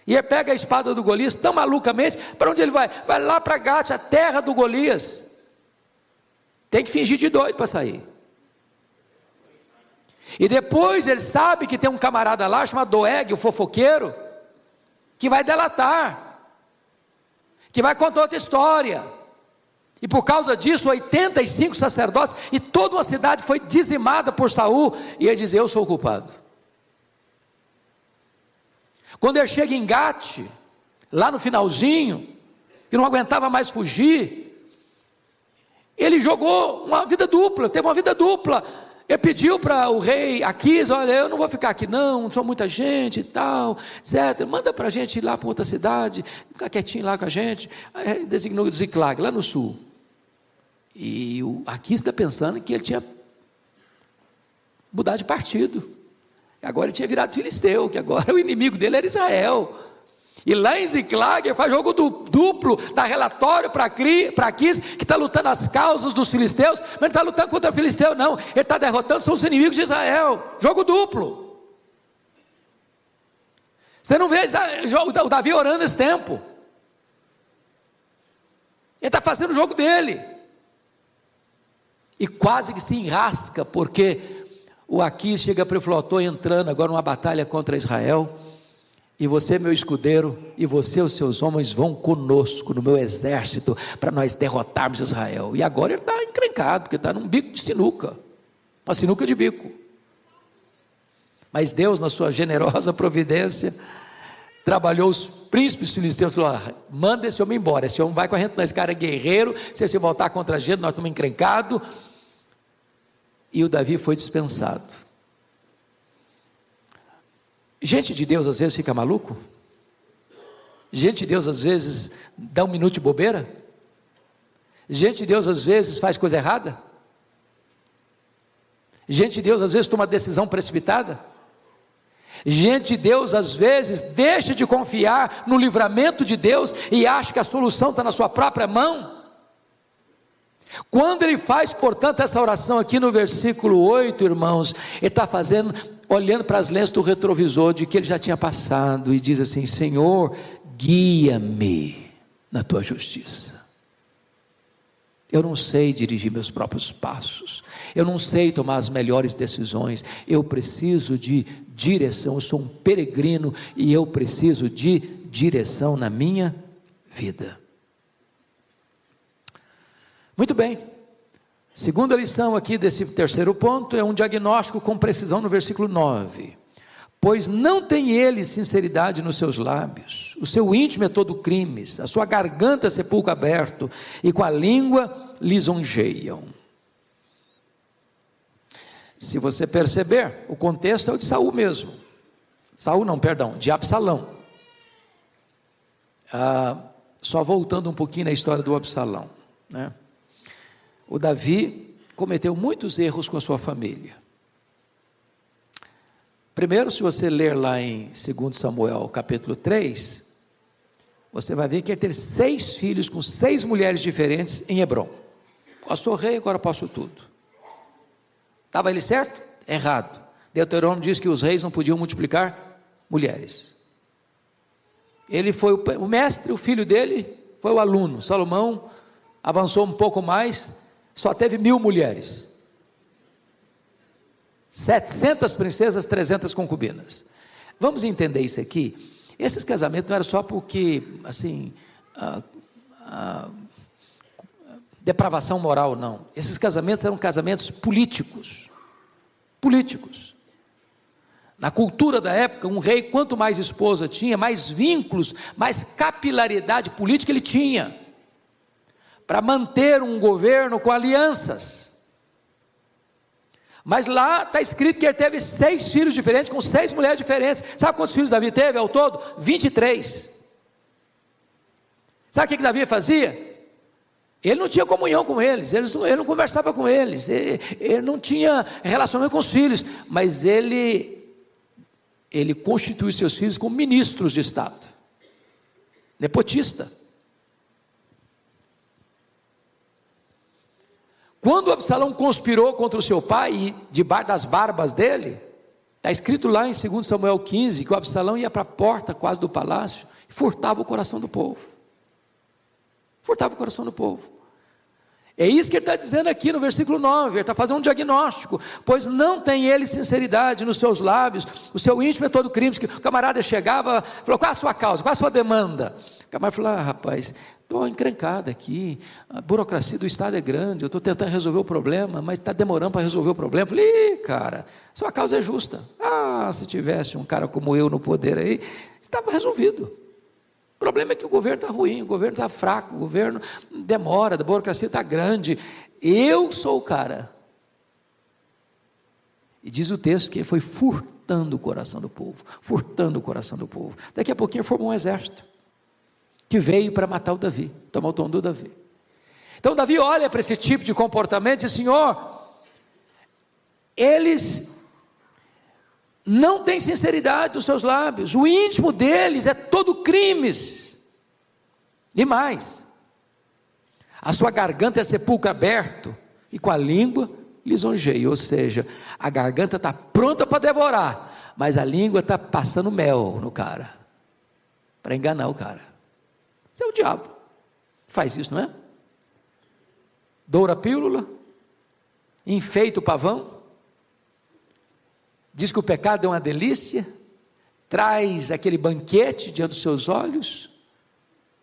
Speaker 2: e ele pega a espada do Golias, tão malucamente. Para onde ele vai? Vai lá para Gate, a terra do Golias. Tem que fingir de doido para sair. E depois ele sabe que tem um camarada lá, chamado Doeg, o fofoqueiro, que vai delatar, que vai contar outra história. E por causa disso, 85 sacerdotes, e toda uma cidade foi dizimada por Saul, e ele diz: eu sou o culpado. Quando ele chega em Gate, lá no finalzinho, que não aguentava mais fugir, ele jogou uma vida dupla, teve uma vida dupla. Ele pediu para o rei Aquis: olha, eu não vou ficar aqui não sou muita gente e tal, etc. Manda para a gente ir lá para outra cidade, ficar quietinho lá com a gente. Aí designou Ziclag, lá no sul. E o Aquis está pensando que ele tinha mudado de partido. Agora ele tinha virado filisteu, que agora o inimigo dele era Israel. E lá em Ziclag ele faz jogo duplo, dá relatório para Aquis, que está lutando as causas dos filisteus, mas não está lutando contra o filisteu não, ele está derrotando, são os inimigos de Israel. Jogo duplo. Você não vê o Davi orando nesse tempo. Ele está fazendo o jogo dele, e quase que se enrasca, porque o Aquis chega para ele e falou: estou entrando agora numa batalha contra Israel, e você, meu escudeiro, e você, os seus homens, vão conosco no meu exército, para nós derrotarmos Israel. E agora ele está encrencado, porque está num bico de sinuca, uma sinuca de bico. Mas Deus, na sua generosa providência, trabalhou os príncipes filisteus, falou: manda esse homem embora, esse homem vai com a gente, esse cara é guerreiro, se ele voltar contra a gente, nós estamos encrencados. E o Davi foi dispensado. Gente de Deus às vezes fica maluco. Gente de Deus às vezes dá um minuto de bobeira. Gente de Deus às vezes faz coisa errada. Gente de Deus às vezes toma decisão precipitada. Gente de Deus às vezes deixa de confiar no livramento de Deus e acha que a solução está na sua própria mão. Quando ele faz, portanto, essa oração aqui no versículo 8, irmãos, ele está fazendo, olhando para as lentes do retrovisor de que ele já tinha passado, e diz assim: Senhor, guia-me na tua justiça. Eu não sei dirigir meus próprios passos, eu não sei tomar as melhores decisões, eu preciso de direção, eu sou um peregrino e eu preciso de direção na minha vida. Muito bem, segunda lição aqui desse terceiro ponto é um diagnóstico com precisão no versículo 9. Pois não tem ele sinceridade nos seus lábios, o seu íntimo é todo crimes, a sua garganta é sepulcro aberto, e com a língua lisonjeiam. Se você perceber, o contexto é o de Saul mesmo, de Absalão. Só voltando um pouquinho na história do Absalão, né? O Davi cometeu muitos erros com a sua família. Primeiro, se você ler lá em 2 Samuel capítulo 3, você vai ver que ele teve 6 filhos com 6 mulheres diferentes em Hebrom. Eu sou rei, agora posso tudo. Estava ele certo? Errado. Deuteronômio diz que os reis não podiam multiplicar mulheres. Ele foi o mestre, o filho dele foi o aluno. Salomão avançou um pouco mais, só teve 1000 mulheres, 700 princesas, 300 concubinas. Vamos entender isso aqui. Esses casamentos não eram só porque, assim, depravação moral, não. Esses casamentos eram casamentos políticos. Na cultura da época, um rei, quanto mais esposa tinha, mais vínculos, mais capilaridade política ele tinha, para manter um governo com alianças. Mas lá está escrito que ele teve 6 filhos diferentes, com 6 mulheres diferentes. Sabe quantos filhos Davi teve ao todo? 23. Sabe o que Davi fazia? Ele não tinha comunhão com eles, ele não conversava com eles, ele não tinha relacionamento com os filhos, mas ele constitui seus filhos como ministros de Estado, nepotista. Quando Absalão conspirou contra o seu pai, e debaixo das barbas dele, está escrito lá em 2 Samuel 15, que o Absalão ia para a porta quase do palácio, e furtava o coração do povo. Furtava o coração do povo. É isso que ele está dizendo aqui no versículo 9, ele está fazendo um diagnóstico, pois não tem ele sinceridade nos seus lábios, o seu íntimo é todo crime. O camarada chegava, falou, qual é a sua causa, qual é a sua demanda? O camarada falou, rapaz, estou encrencado aqui, a burocracia do Estado é grande, eu estou tentando resolver o problema, mas está demorando para resolver o problema. Eu falei, cara, sua causa é justa. Se tivesse um cara como eu no poder aí, estava resolvido. O problema é que o governo está ruim, o governo está fraco, o governo demora, a burocracia está grande. Eu sou o cara. E diz o texto que ele foi furtando o coração do povo, furtando o coração do povo. Daqui a pouquinho formou um exército, que veio para matar o Davi, tomar o trono do Davi. Então Davi olha para esse tipo de comportamento e diz, Senhor, eles não têm sinceridade dos seus lábios, o íntimo deles é todo crimes, e mais, a sua garganta é sepulcro aberto, e com a língua lisonjeia, ou seja, a garganta está pronta para devorar, mas a língua está passando mel no cara, para enganar o cara. Isso é o diabo, faz isso, não é? Doura a pílula, enfeita o pavão, diz que o pecado é uma delícia, traz aquele banquete diante dos seus olhos,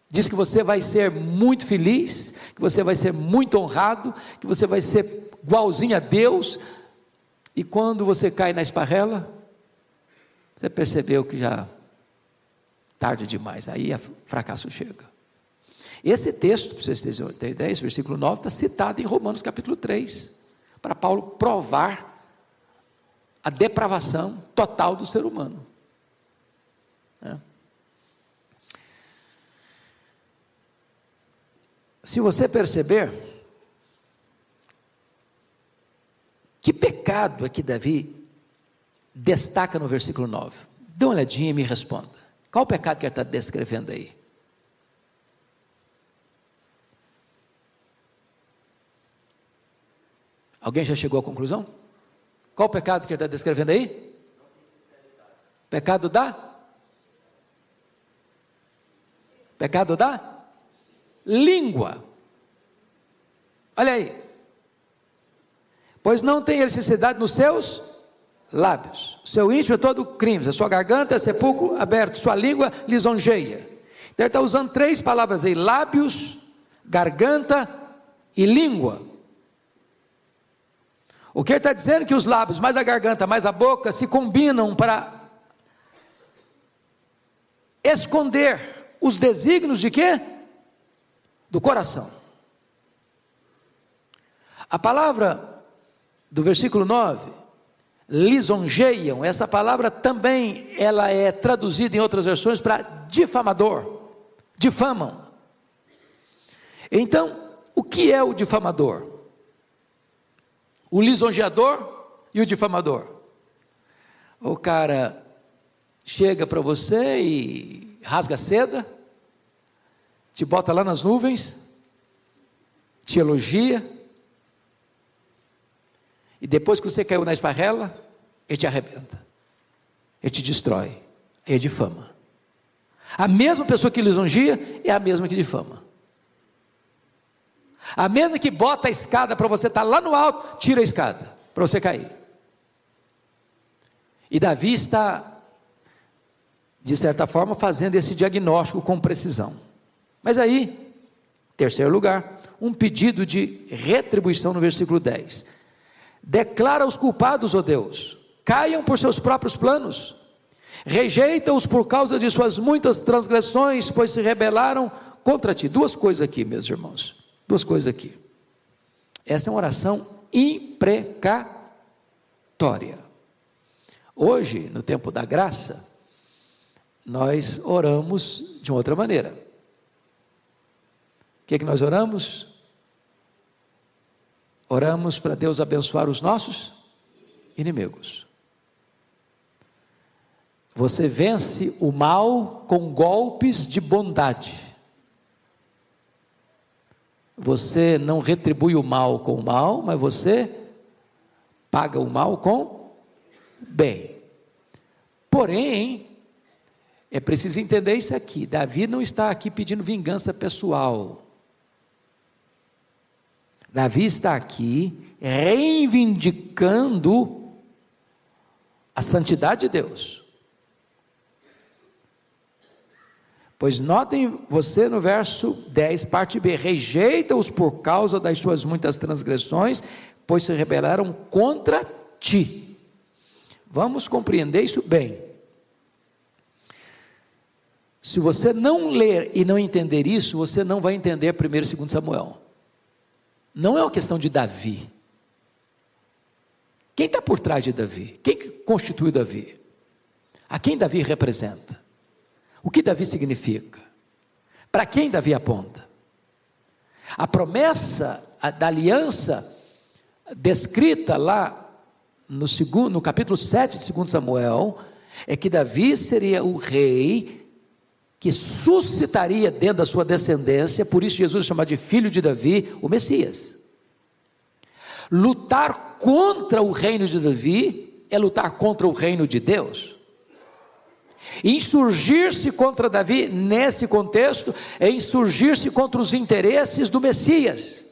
Speaker 2: diz que você vai ser muito feliz, que você vai ser muito honrado, que você vai ser igualzinho a Deus, e quando você cai na esparrela, você percebeu que já tarde demais, aí o fracasso chega. Esse texto, para vocês terem ideia, esse versículo 9, está citado em Romanos capítulo 3, para Paulo provar a depravação total do ser humano. Se você perceber, que pecado é que Davi destaca no versículo 9? Dê uma olhadinha e me responda. Qual o pecado que ele está descrevendo aí? Alguém já chegou à conclusão? Qual o pecado que ele está descrevendo aí? Pecado da língua. Olha aí. Pois não tem ele sinceridade nos seus lábios. O seu íntimo é todo crime. A sua garganta é sepulcro aberto. Sua língua lisonjeia. Então ele está usando 3 palavras aí: lábios, garganta e língua. O que ele está dizendo é que os lábios, mais a garganta, mais a boca, se combinam para esconder os desígnios de quê? Do coração. A palavra do versículo 9, lisonjeiam, essa palavra também, ela é traduzida em outras versões para difamador, difamam. Então, o que é o difamador? O lisonjeador e o difamador. O cara chega para você e rasga a seda, te bota lá nas nuvens, te elogia, e depois que você caiu na esparrela, ele te arrebenta, ele te destrói, ele difama. A mesma pessoa que lisonjeia é a mesma que difama. A mesma que bota a escada para você estar lá no alto, tira a escada para você cair. E Davi está, de certa forma, fazendo esse diagnóstico com precisão. Mas aí, terceiro lugar, um pedido de retribuição no versículo 10. Declara os culpados, ó Deus, caiam por seus próprios planos, rejeita-os por causa de suas muitas transgressões, pois se rebelaram contra ti. 2 coisas aqui, meus irmãos. 2 coisas aqui. Essa é uma oração imprecatória. Hoje, no tempo da graça, nós oramos de uma outra maneira. O que é que nós oramos? Oramos para Deus abençoar os nossos inimigos. Você vence o mal com golpes de bondade. Você não retribui o mal com o mal, mas você paga o mal com bem. Porém, é preciso entender isso aqui. Davi não está aqui pedindo vingança pessoal. Davi está aqui reivindicando a santidade de Deus. Pois notem você no verso 10, parte B: rejeita-os por causa das suas muitas transgressões, pois se rebelaram contra ti. Vamos compreender isso bem. Se você não ler e não entender isso, você não vai entender 1º e 2 Samuel. Não é uma questão de Davi. Quem está por trás de Davi? Quem constitui Davi? A quem Davi representa? O que Davi significa? Para quem Davi aponta? A promessa da aliança descrita lá no capítulo 7 de 2 Samuel é que Davi seria o rei que suscitaria dentro da sua descendência, por isso Jesus chama de filho de Davi, o Messias. Lutar contra o reino de Davi é lutar contra o reino de Deus. Insurgir-se contra Davi, nesse contexto, é insurgir-se contra os interesses do Messias.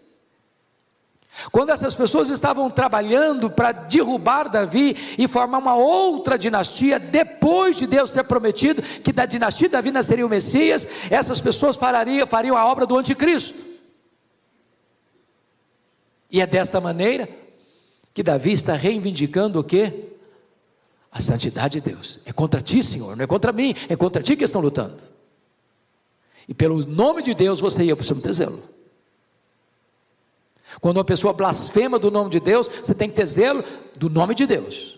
Speaker 2: Quando essas pessoas estavam trabalhando para derrubar Davi e formar uma outra dinastia, depois de Deus ter prometido que da dinastia de Davi nasceria o Messias, essas pessoas fariam a obra do anticristo. E é desta maneira que Davi está reivindicando o quê? A santidade de Deus. É contra ti, Senhor, não é contra mim, é contra ti que estão lutando. E pelo nome de Deus você e eu precisamos ter zelo. Quando uma pessoa blasfema do nome de Deus, você tem que ter zelo do nome de Deus.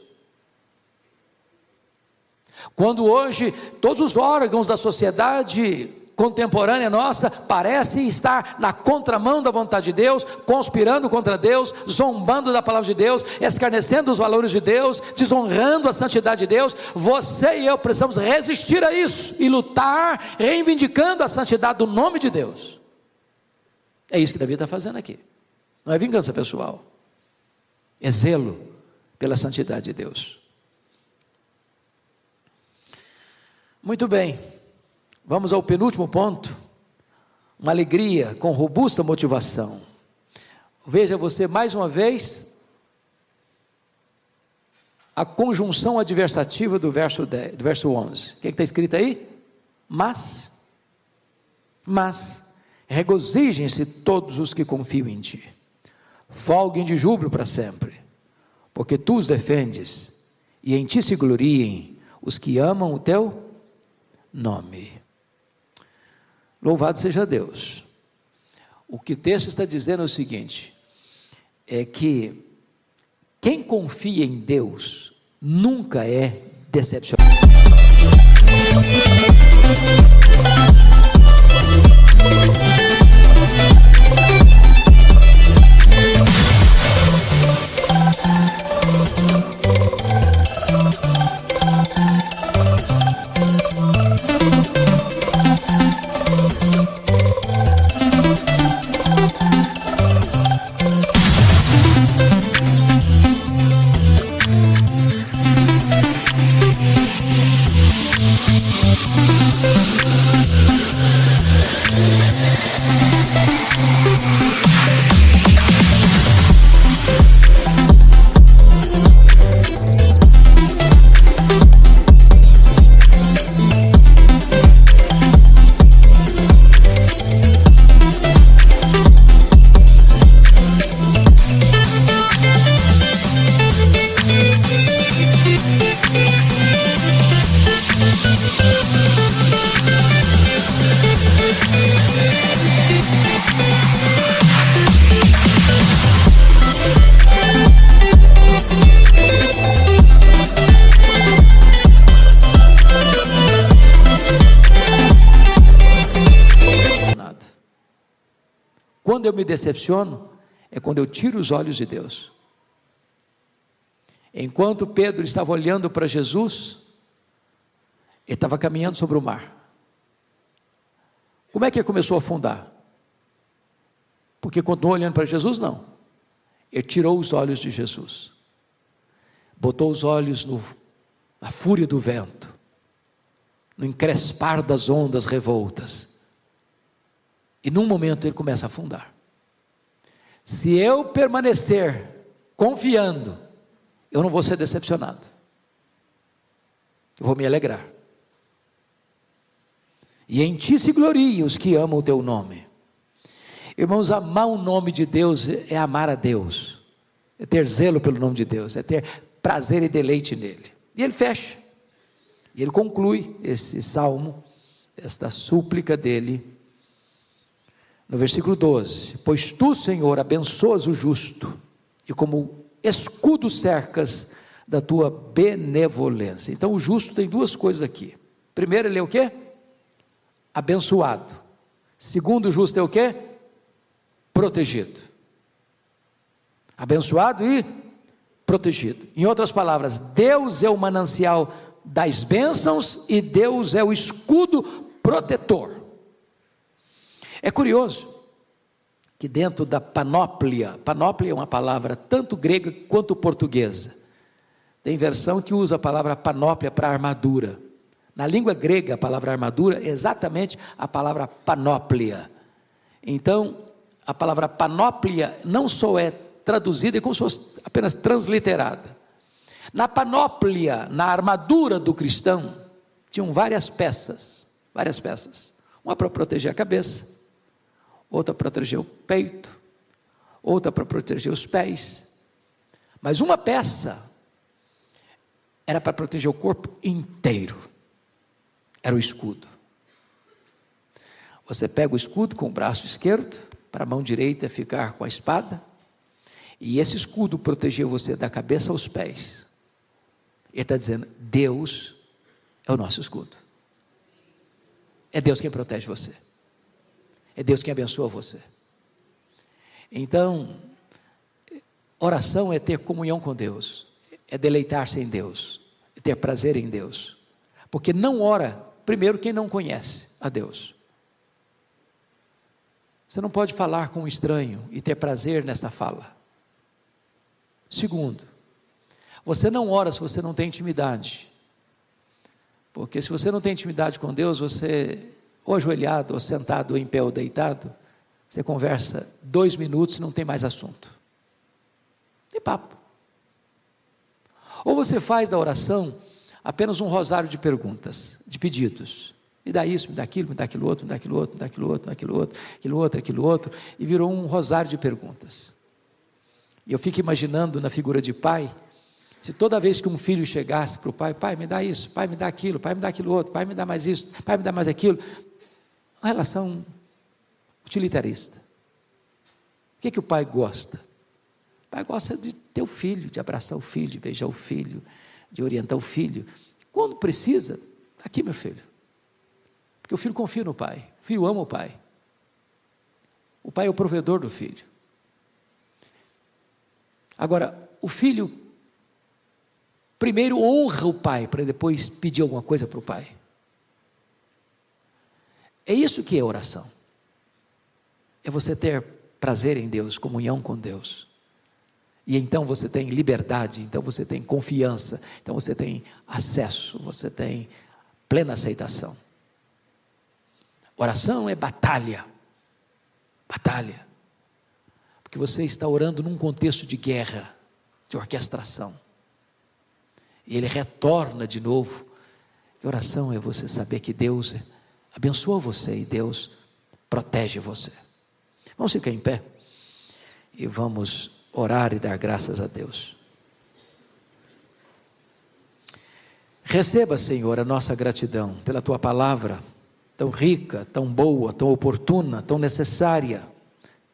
Speaker 2: Quando hoje todos os órgãos da sociedade contemporânea nossa parecem estar na contramão da vontade de Deus, conspirando contra Deus, zombando da palavra de Deus, escarnecendo os valores de Deus, desonrando a santidade de Deus, você e eu precisamos resistir a isso e lutar, reivindicando a santidade do nome de Deus. É isso que Davi está fazendo aqui. Não é vingança pessoal, é zelo pela santidade de Deus. Muito bem, vamos ao penúltimo ponto. Uma alegria com robusta motivação. Veja você mais uma vez a conjunção adversativa do verso 10, do verso 11. O que está escrito aí? Mas regozijem-se todos os que confiam em ti, folguem de júbilo para sempre, porque tu os defendes, e em ti se gloriem os que amam o teu nome. Louvado seja Deus. O que o texto está dizendo é o seguinte, é que quem confia em Deus nunca é decepcionado. Quando eu me decepciono, é quando eu tiro os olhos de Deus. Enquanto Pedro estava olhando para Jesus, ele estava caminhando sobre o mar. Como é que ele começou a afundar? Porque continuou olhando para Jesus? Não. Ele tirou os olhos de Jesus. Botou os olhos na fúria do vento, no encrespar das ondas revoltas. E num momento ele começa a afundar. Se eu permanecer confiando, eu não vou ser decepcionado. Eu vou me alegrar. E em ti se gloriam os que amam o teu nome. Irmãos, amar o nome de Deus é amar a Deus, é ter zelo pelo nome de Deus, é ter prazer e deleite nele. E ele fecha, e ele conclui esse salmo, esta súplica dele, no versículo 12: pois tu, Senhor, abençoas o justo, e como escudo cercas da tua benevolência. Então o justo tem duas coisas aqui. Primeiro, ele é o quê? Abençoado. Segundo, o justo é o quê? Protegido. Abençoado e protegido. Em outras palavras, Deus é o manancial das bênçãos e Deus é o escudo protetor. É curioso que dentro da panóplia é uma palavra tanto grega quanto portuguesa. Tem versão que usa a palavra panóplia para armadura. Na língua grega, a palavra armadura é exatamente a palavra panóplia. Então, a palavra panóplia não só é traduzida, é como se fosse apenas transliterada. Na panóplia, na armadura do cristão, tinham várias peças. Uma para proteger a cabeça, outra para proteger o peito, outra para proteger os pés. Mas uma peça era para proteger o corpo inteiro. Era o escudo. Você pega o escudo com o braço esquerdo, para a mão direita ficar com a espada, e esse escudo protegia você da cabeça aos pés. Ele está dizendo: Deus é o nosso escudo. É Deus quem protege você. É Deus quem abençoa você. Então, oração é ter comunhão com Deus, é deleitar-se em Deus, é ter prazer em Deus. Porque não ora, primeiro, quem não conhece a Deus. Você não pode falar com um estranho e ter prazer nessa fala. Segundo, você não ora se você não tem intimidade. Porque se você não tem intimidade com Deus, você, ou ajoelhado, ou sentado, ou em pé, ou deitado, você conversa 2 minutos e não tem mais assunto. Tem papo. Ou você faz da oração apenas um rosário de perguntas, de pedidos. Me dá isso, me dá aquilo, me dá aquilo outro, me dá aquilo outro, me dá aquilo outro, me dá aquilo outro, aquilo outro, e virou um rosário de perguntas. E eu fico imaginando na figura de pai, se toda vez que um filho chegasse para o pai: pai, me dá isso, pai, me dá aquilo, pai, me dá aquilo outro, pai, me dá mais isso, pai, me dá mais aquilo, uma relação utilitarista. O que o pai gosta? O pai gosta de ter o filho, de abraçar o filho, de beijar o filho, de orientar o filho. Quando precisa, está aqui, meu filho. Porque o filho confia no pai, o filho ama o pai. O pai é o provedor do filho. Agora, o filho primeiro honra o pai, para depois pedir alguma coisa para o pai. É isso que é oração. É você ter prazer em Deus, comunhão com Deus. E então você tem liberdade, então você tem confiança, então você tem acesso, você tem plena aceitação. Oração é batalha. Batalha. Porque você está orando num contexto de guerra, de orquestração. E ele retorna de novo. Que oração é você saber que Deus abençoa você e Deus protege você. Vamos ficar em pé e vamos orar e dar graças a Deus. Receba, Senhor, a nossa gratidão pela Tua palavra, tão rica, tão boa, tão oportuna, tão necessária,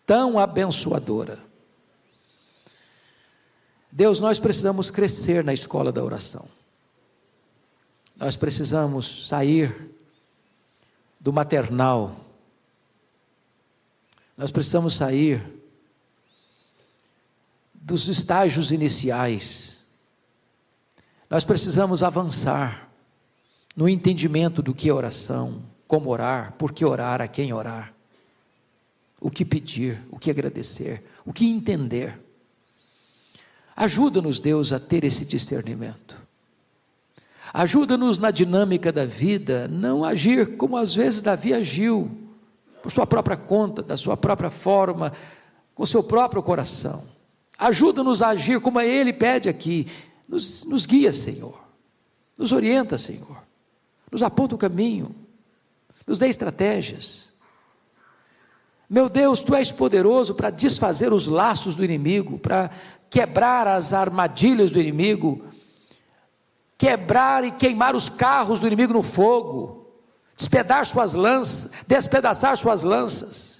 Speaker 2: tão abençoadora. Deus, nós precisamos crescer na escola da oração. Nós precisamos sair do maternal. Nós precisamos sair dos estágios iniciais. Nós precisamos avançar no entendimento do que é oração, como orar, por que orar, a quem orar, o que pedir, o que agradecer, o que entender. Ajuda-nos, Deus, a ter esse discernimento. Ajuda-nos na dinâmica da vida, não agir como às vezes Davi agiu, por sua própria conta, da sua própria forma, com seu próprio coração. Ajuda-nos a agir como ele pede aqui. Nos guia, Senhor. Nos orienta, Senhor. Nos aponta o caminho. Nos dê estratégias. Meu Deus, Tu és poderoso para desfazer os laços do inimigo, para quebrar as armadilhas do inimigo, quebrar e queimar os carros do inimigo no fogo, despedaçar suas lanças.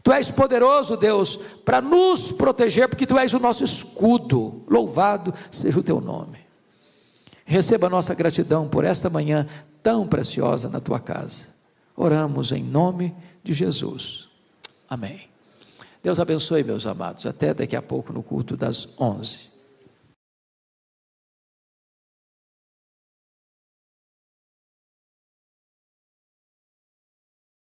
Speaker 2: Tu és poderoso, Deus, para nos proteger, porque Tu és o nosso escudo. Louvado seja o Teu nome. Receba a nossa gratidão por esta manhã tão preciosa na Tua casa. Oramos em nome de Jesus. Amém. Deus abençoe, meus amados. Até daqui a pouco no culto das 11.